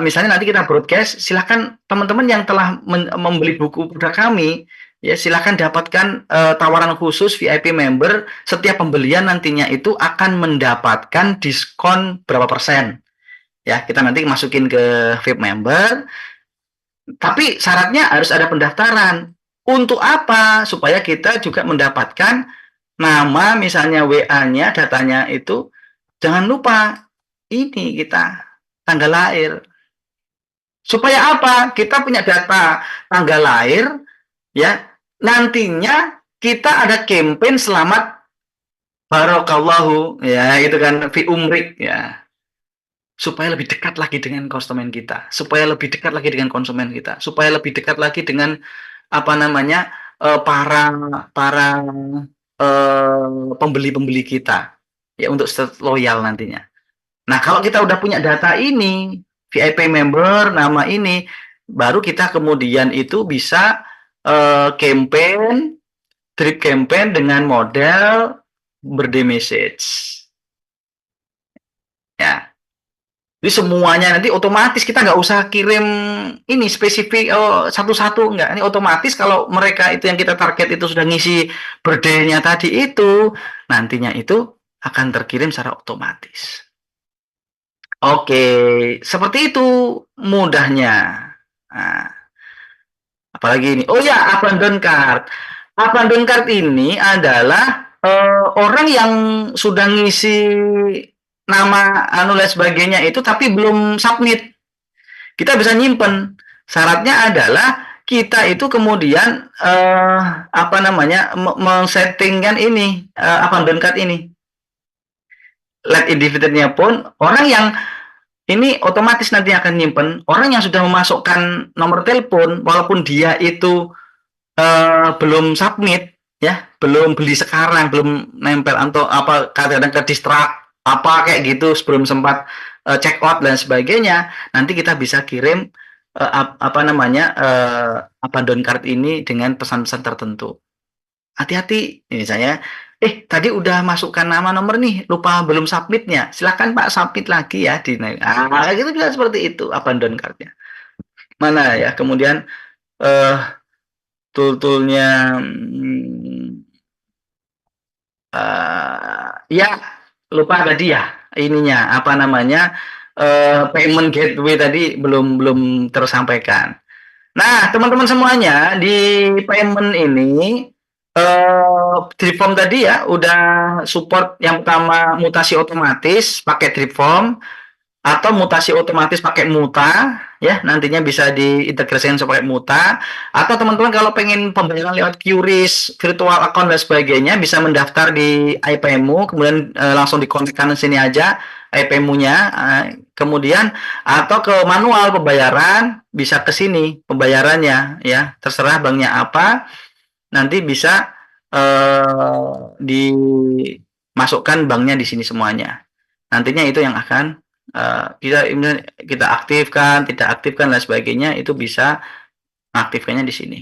misalnya nanti kita broadcast, silakan teman-teman yang telah membeli buku produk kami, ya silakan dapatkan tawaran khusus VIP member. Setiap pembelian nantinya itu akan mendapatkan diskon berapa persen. Ya, kita nanti masukin ke VIP member, tapi syaratnya harus ada pendaftaran. Untuk apa? Supaya kita juga mendapatkan nama, misalnya WA-nya, datanya itu. Jangan lupa, ini kita tanggal lahir. Supaya apa? Kita punya data tanggal lahir, ya. Nantinya kita ada campaign selamat barokallahu, ya, itu kan fi umrik, ya. Supaya lebih dekat lagi dengan konsumen kita, supaya lebih dekat lagi dengan konsumen kita, supaya lebih dekat lagi dengan apa namanya para pembeli-pembeli kita, ya, untuk loyal nantinya. Nah, kalau kita udah punya data ini, VIP member, nama ini, baru kita kemudian itu bisa campaign, drip campaign dengan model birthday message. Ya. Jadi semuanya nanti otomatis, kita nggak usah kirim ini spesifik satu-satu, nggak. Ini otomatis kalau mereka itu yang kita target itu sudah ngisi birthday-nya tadi itu, nantinya itu akan terkirim secara otomatis. Oke, seperti itu mudahnya. Nah, apalagi ini? Oh ya, abandon cart. Abandon cart ini adalah orang yang sudah ngisi nama anu dan sebagainya itu tapi belum submit. Kita bisa nyimpen. Syaratnya adalah kita itu kemudian apa namanya men-settingkan ini abandon cart ini. Let individunya pun orang yang ini otomatis nanti akan nyimpen. Orang yang sudah memasukkan nomor telepon walaupun dia itu belum submit, ya, belum beli sekarang, belum nempel atau apa, kadang-kadang ke distrak apa kayak gitu sebelum sempat check out dan sebagainya, nanti kita bisa kirim apa namanya abandon cart ini dengan pesan-pesan tertentu. Hati-hati, misalnya tadi udah masukkan nama nomor nih, lupa belum submitnya, silakan Pak submit lagi ya di gitu, bisa seperti itu abandon cart-nya. Mana ya, kemudian tool-toolnya ya lupa tadi ya ininya apa namanya payment gateway tadi belum tersampaikan. Nah, teman-teman semuanya, di payment ini drip form tadi ya udah support yang pertama mutasi otomatis pakai drip form. atau mutasi otomatis pakai Muta, ya nantinya bisa diintegrasikan sebagai Muta, atau teman-teman kalau pengen pembayaran lewat QRIS, virtual account dan sebagainya bisa mendaftar di IPMU, kemudian langsung dikonekkan di sini aja IPMU-nya, kemudian atau ke manual pembayaran bisa ke sini pembayarannya, ya terserah banknya apa, nanti bisa dimasukkan banknya di sini semuanya. Nantinya itu yang akan kita aktifkan, tidak aktifkan dan sebagainya, itu bisa aktifkannya di sini.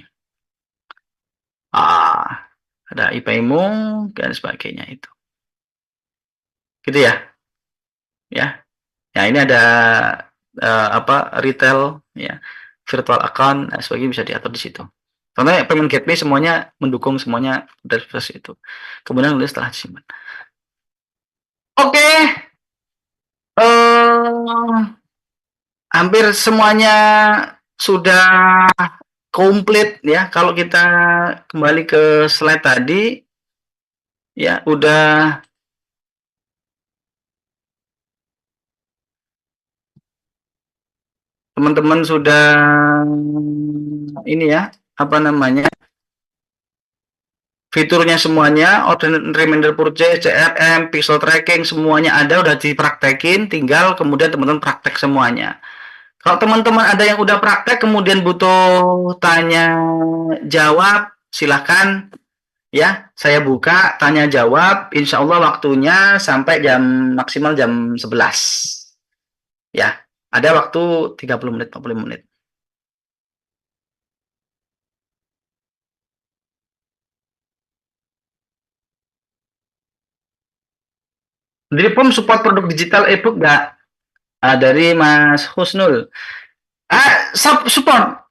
Ada IPMU dan sebagainya itu. Gitu ya. Ya. Ya, ini ada retail ya, virtual account dan sebagainya bisa diatur di situ. Karena payment gateway semuanya mendukung semuanya dari itu. Kemudian nulis setelah disimpan. Oke. Hampir semuanya sudah komplit ya. Kalau kita kembali ke slide tadi, ya udah teman-teman sudah ini ya, apa namanya, fiturnya semuanya, order reminder purchase, CRM, pixel tracking, semuanya ada, udah dipraktekin, tinggal kemudian teman-teman praktek semuanya. Kalau teman-teman ada yang udah praktek kemudian butuh tanya jawab, silahkan ya, saya buka tanya jawab, insya Allah waktunya sampai maksimal jam 11 ya, ada waktu 30 menit 40 menit. Dari POM support produk digital ebook nggak? Dari Mas Husnul. Support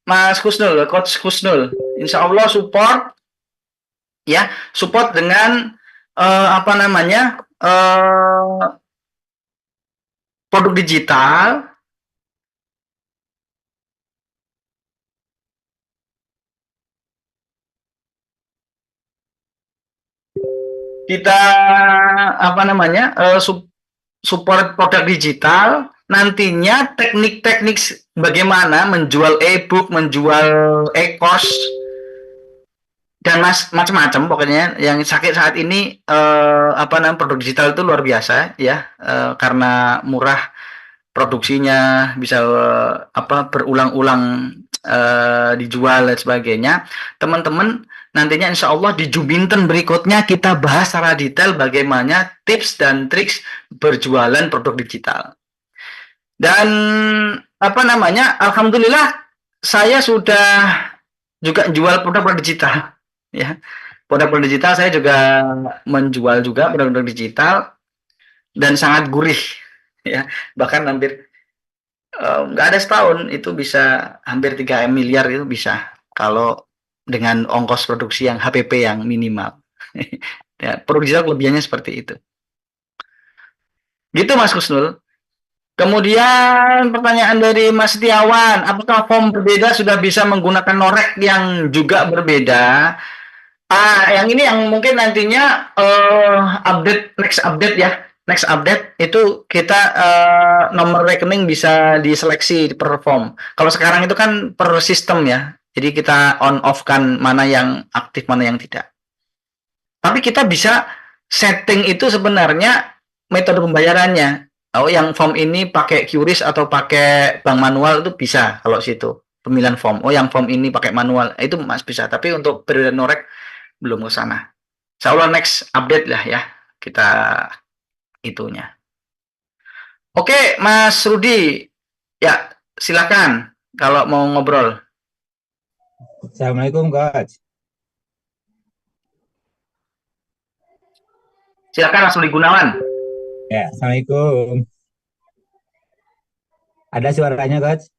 Mas Husnul, Coach Husnul. Insya Allah support ya, support dengan apa namanya, produk digital. Kita apa namanya, support produk digital, nantinya teknik-teknik bagaimana menjual e-book, menjual e-course dan macam-macam pokoknya yang sakit saat ini, apa namanya, produk digital itu luar biasa ya, karena murah produksinya, bisa berulang-ulang dijual dan sebagainya. Teman-teman nantinya insya Allah di Jubinten berikutnya kita bahas secara detail bagaimana tips dan triks berjualan produk digital. Dan apa namanya, alhamdulillah saya sudah juga jual produk-produk digital ya. Produk-produk digital saya juga menjual juga produk-produk digital dan sangat gurih ya, bahkan hampir nggak ada setahun itu bisa hampir 3 miliar itu bisa kalau dengan ongkos produksi yang HPP yang minimal. Ya, produk digital kelebihannya seperti itu. Gitu Mas Kusnul. Kemudian pertanyaan dari Mas Setiawan, apakah form berbeda sudah bisa menggunakan norek yang juga berbeda? Yang ini yang mungkin nantinya next update itu kita nomor rekening bisa diseleksi per form. Kalau sekarang itu kan per sistem ya, jadi kita on off kan mana yang aktif mana yang tidak. Tapi kita bisa setting itu sebenarnya metode pembayarannya. Oh, yang form ini pakai QRIS atau pakai bank manual itu bisa kalau situ pemilihan form. Oh, yang form ini pakai manual itu Mas bisa. Tapi untuk periode norek belum ke sana. Insya Allah next update lah ya kita itunya. Oke, Mas Rudi, ya silakan kalau mau ngobrol. Assalamualaikum, Coach. Silakan Mas Rudi Gunawan. Ya, Assalamualaikum. Ada suaranya, Coach?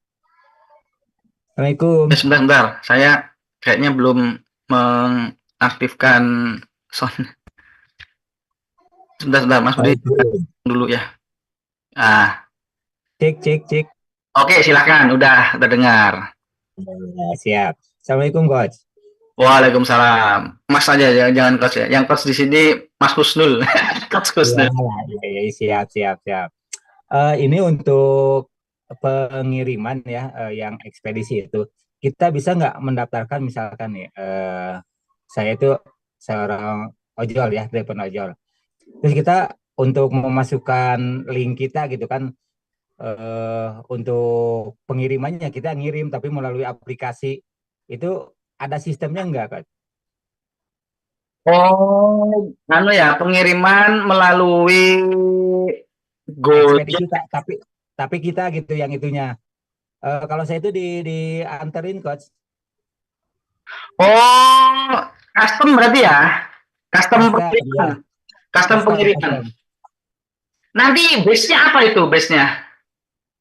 Assalamualaikum. Sebentar, saya kayaknya belum mengaktifkan sound. Sebentar, Mas Rudi dulu ya. Cek. Oke, silakan. Udah dengar. Ya, siap. Assalamualaikum, Coach. Waalaikumsalam. Mas aja, jangan Coach ya. Yang Coach di sini Mas Husnul. Coach Iya, Husnul. iya, iya, siap, siap, siap. Ini untuk pengiriman ya, yang ekspedisi itu, kita bisa nggak mendaftarkan misalkan nih, saya itu seorang ojol ya, driver ojol. Terus kita untuk memasukkan link kita gitu kan, untuk pengirimannya kita ngirim tapi melalui aplikasi itu ada sistemnya nggak kan? Oh, anu ya, pengiriman melalui Ekspedisi Gojek. tapi kita gitu yang itunya. Kalau saya itu dianterin coach, Oh, custom berarti ya? Custom custom ya, pengiriman. Custom custom pengiriman. custom. Nanti base-nya apa itu base-nya?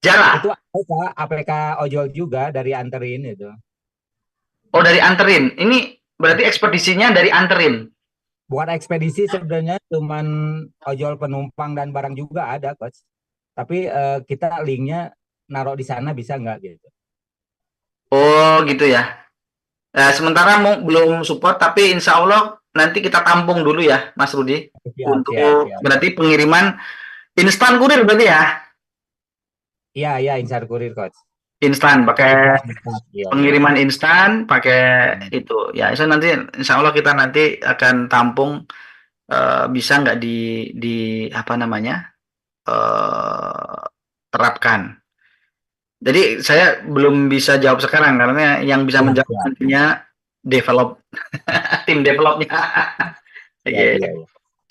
Itu Jarak. APK ojol juga dari anterin itu. Oh, dari anterin. Ini berarti ekspedisinya dari anterin. Buat ekspedisi sebenarnya cuman ojol penumpang dan barang juga ada coach. Tapi kita linknya naruh di sana bisa nggak gitu? Oh, gitu ya. Sementara belum support, tapi insya Allah nanti kita tampung dulu ya, Mas Rudi. Siap, siap, Untuk siap. berarti pengiriman instan kurir berarti ya? Iya, iya, insar kurir coach. Instan, pakai Pengiriman cepat. Iya, iya. pengiriman instan, pakai Hmm. itu. Ya, itu nanti insya Allah kita nanti akan tampung, bisa nggak di apa namanya, eh, terapkan. Jadi saya belum bisa jawab sekarang karena yang bisa Siap, menjawab siap. nantinya develop tim developnya. Iya, Oke. iya, iya.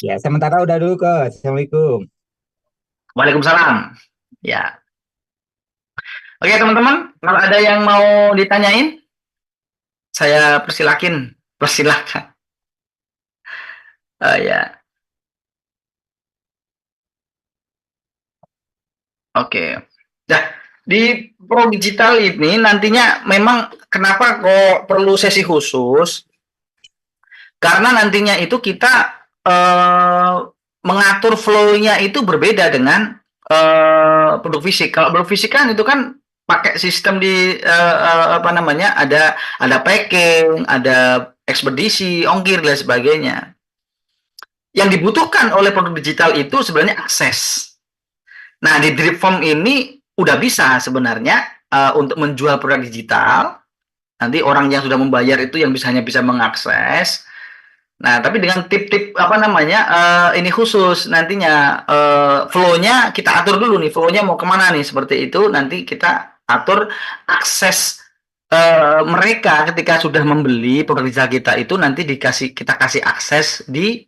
Ya, sementara udah dulu coach. Assalamualaikum. Waalaikumsalam. Ya. Oke teman-teman, kalau ada yang mau ditanyain, saya persilakin. Persilakan. Ya. Oke. Nah, di Pro Digital ini nantinya memang kenapa kok perlu sesi khusus? Karena nantinya itu kita mengatur flow-nya itu berbeda dengan produk fisik. Kalau produk fisik kan itu kan pakai sistem di apa namanya, ada packing, ada ekspedisi, ongkir dan sebagainya. Yang dibutuhkan oleh produk digital itu sebenarnya akses. Nah, di Dripform ini udah bisa sebenarnya untuk menjual produk digital. Nanti orang yang sudah membayar itu yang hanya bisa mengakses. Nah, tapi dengan tip-tip apa namanya, ini khusus nantinya, flow-nya kita atur dulu nih, flow-nya mau kemana nih, seperti itu. Nanti kita atur akses mereka ketika sudah membeli produk digital kita itu nanti kita kasih akses di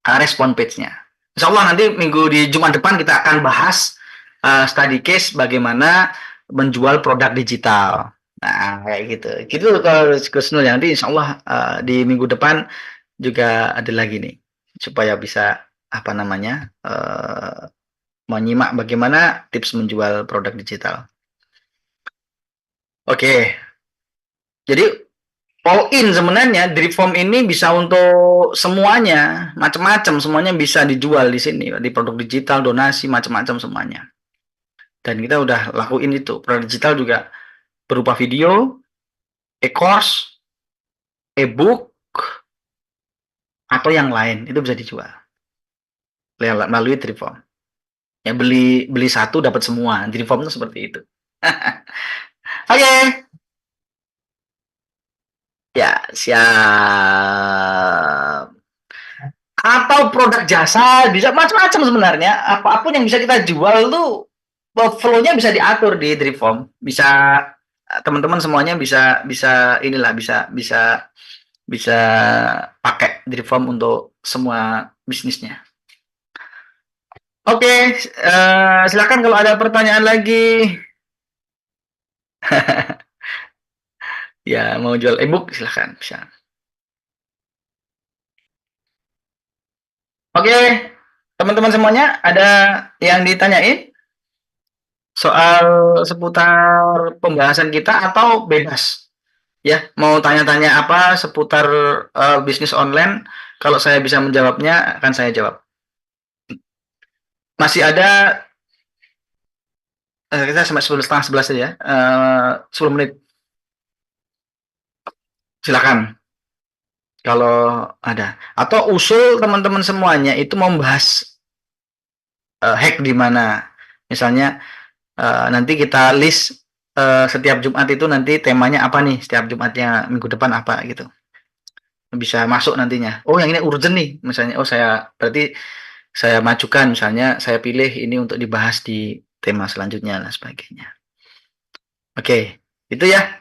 respon page-nya. Insya Allah nanti minggu di Jumat depan kita akan bahas study case bagaimana menjual produk digital. Nah, kayak gitu. Gitu kalau Kusnul ya. Nanti insya Allah di minggu depan juga ada lagi nih. Supaya bisa apa namanya, menyimak bagaimana tips menjual produk digital. Oke. Jadi all in sebenarnya Dripform ini bisa untuk semuanya, macam-macam, semuanya bisa dijual di sini, di produk digital, donasi, macam-macam semuanya. Dan kita udah lakuin itu. Produk digital juga berupa video, e-course, e-book, atau yang lain itu bisa dijual melalui Dripform. Ya beli beli satu dapat semua. Dripform itu seperti itu. Oke, okay. Ya siap. Atau produk jasa bisa macam-macam sebenarnya. Apapun yang bisa kita jual tuh flow-nya bisa diatur di Dripform. Bisa teman-teman semuanya bisa bisa inilah bisa bisa bisa pakai Dripform untuk semua bisnisnya. Oke, silakan kalau ada pertanyaan lagi. Ya, mau jual e-book silakan bisa. Oke, teman-teman semuanya ada yang ditanyain soal seputar pembahasan kita atau bebas? Ya, mau tanya-tanya apa seputar bisnis online? Kalau saya bisa menjawabnya, akan saya jawab. Masih ada, kita sampai 10:30 saja ya, 10 menit. Silakan. Kalau ada. Atau usul teman-teman semuanya itu membahas hack di mana. Misalnya nanti kita list setiap Jumat itu nanti temanya apa nih, setiap Jumatnya minggu depan apa gitu. Bisa masuk nantinya. Oh, yang ini urgent nih, misalnya. Oh, berarti saya majukan, misalnya saya pilih ini untuk dibahas di tema selanjutnya dan sebagainya. Oke, itu ya.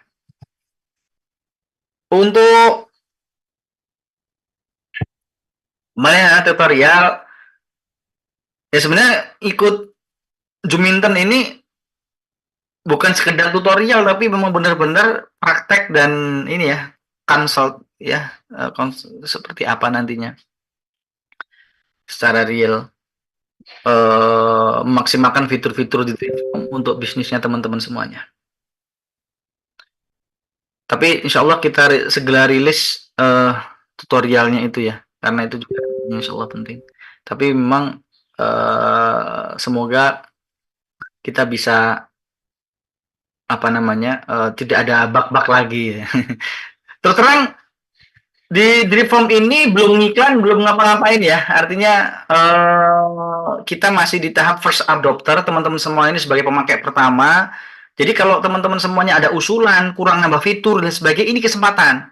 Untuk mana tutorial, ya sebenarnya ikut Juminten ini bukan sekedar tutorial, tapi memang benar-benar praktek dan ini ya, consult ya, seperti apa nantinya secara real, memaksimalkan fitur-fitur di untuk bisnisnya teman-teman semuanya. Tapi insya Allah kita segera rilis tutorialnya itu ya, karena itu juga insya Allah penting. Tapi memang semoga kita bisa apa namanya tidak ada bug-bug lagi. Terus terang di Dripform ini belum iklan, belum ngapa-ngapain ya. Artinya kita masih di tahap first adopter, teman-teman semua ini sebagai pemakai pertama. Jadi kalau teman-teman semuanya ada usulan, kurang nambah fitur dan sebagainya, ini kesempatan.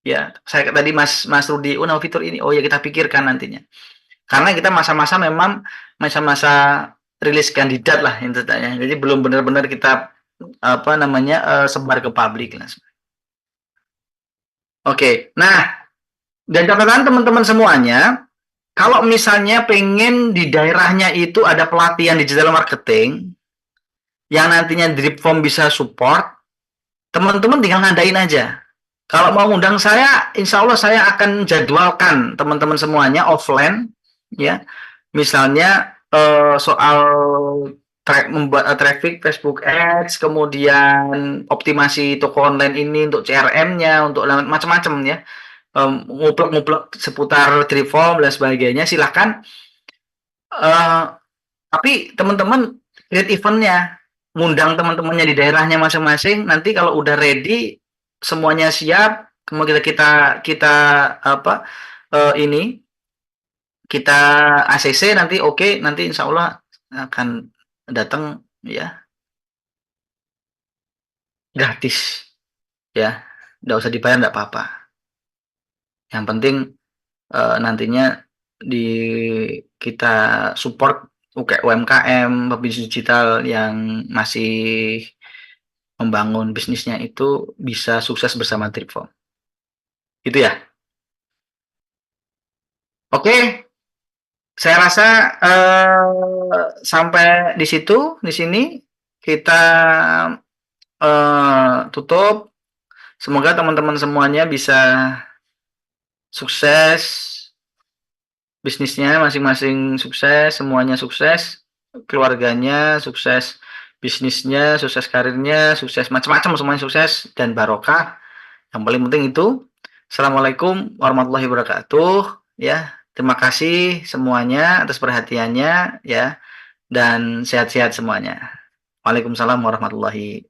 Ya, saya tadi Mas Rudi, oh nambah fitur ini, oh ya kita pikirkan nantinya. Karena kita masa-masa memang masa-masa rilis kandidat lah intinya. Jadi belum benar-benar kita apa namanya sebar ke publik lah. Oke, nah dan catatan teman-teman semuanya, kalau misalnya pengen di daerahnya itu ada pelatihan digital marketing yang nantinya Dripform bisa support, teman-teman tinggal ngadain aja. Kalau mau undang saya, insya Allah saya akan jadwalkan teman-teman semuanya offline, ya. Misalnya soal membuat traffic Facebook Ads, kemudian optimasi toko online ini untuk CRM-nya, untuk macam-macam ya, nguplek-nguplek seputar Dripform dan sebagainya. Silahkan. Tapi teman-teman create eventnya, ngundang teman-temannya di daerahnya masing-masing. Nanti kalau udah ready, semuanya siap, kemudian kita apa ini kita ACC nanti oke, nanti insya Allah akan datang ya gratis ya, nggak usah dibayar nggak apa-apa. Yang penting nantinya di kita support UMKM, bisnis digital yang masih membangun bisnisnya itu bisa sukses bersama Dripform. Itu ya. Oke, saya rasa sampai di sini kita tutup. Semoga teman-teman semuanya bisa sukses, bisnisnya masing-masing sukses, semuanya sukses, keluarganya sukses, bisnisnya sukses, karirnya sukses, macam-macam semuanya sukses dan barokah. Yang paling penting itu. Assalamualaikum warahmatullahi wabarakatuh. Ya, terima kasih semuanya atas perhatiannya ya, dan sehat-sehat semuanya. Waalaikumsalam warahmatullahi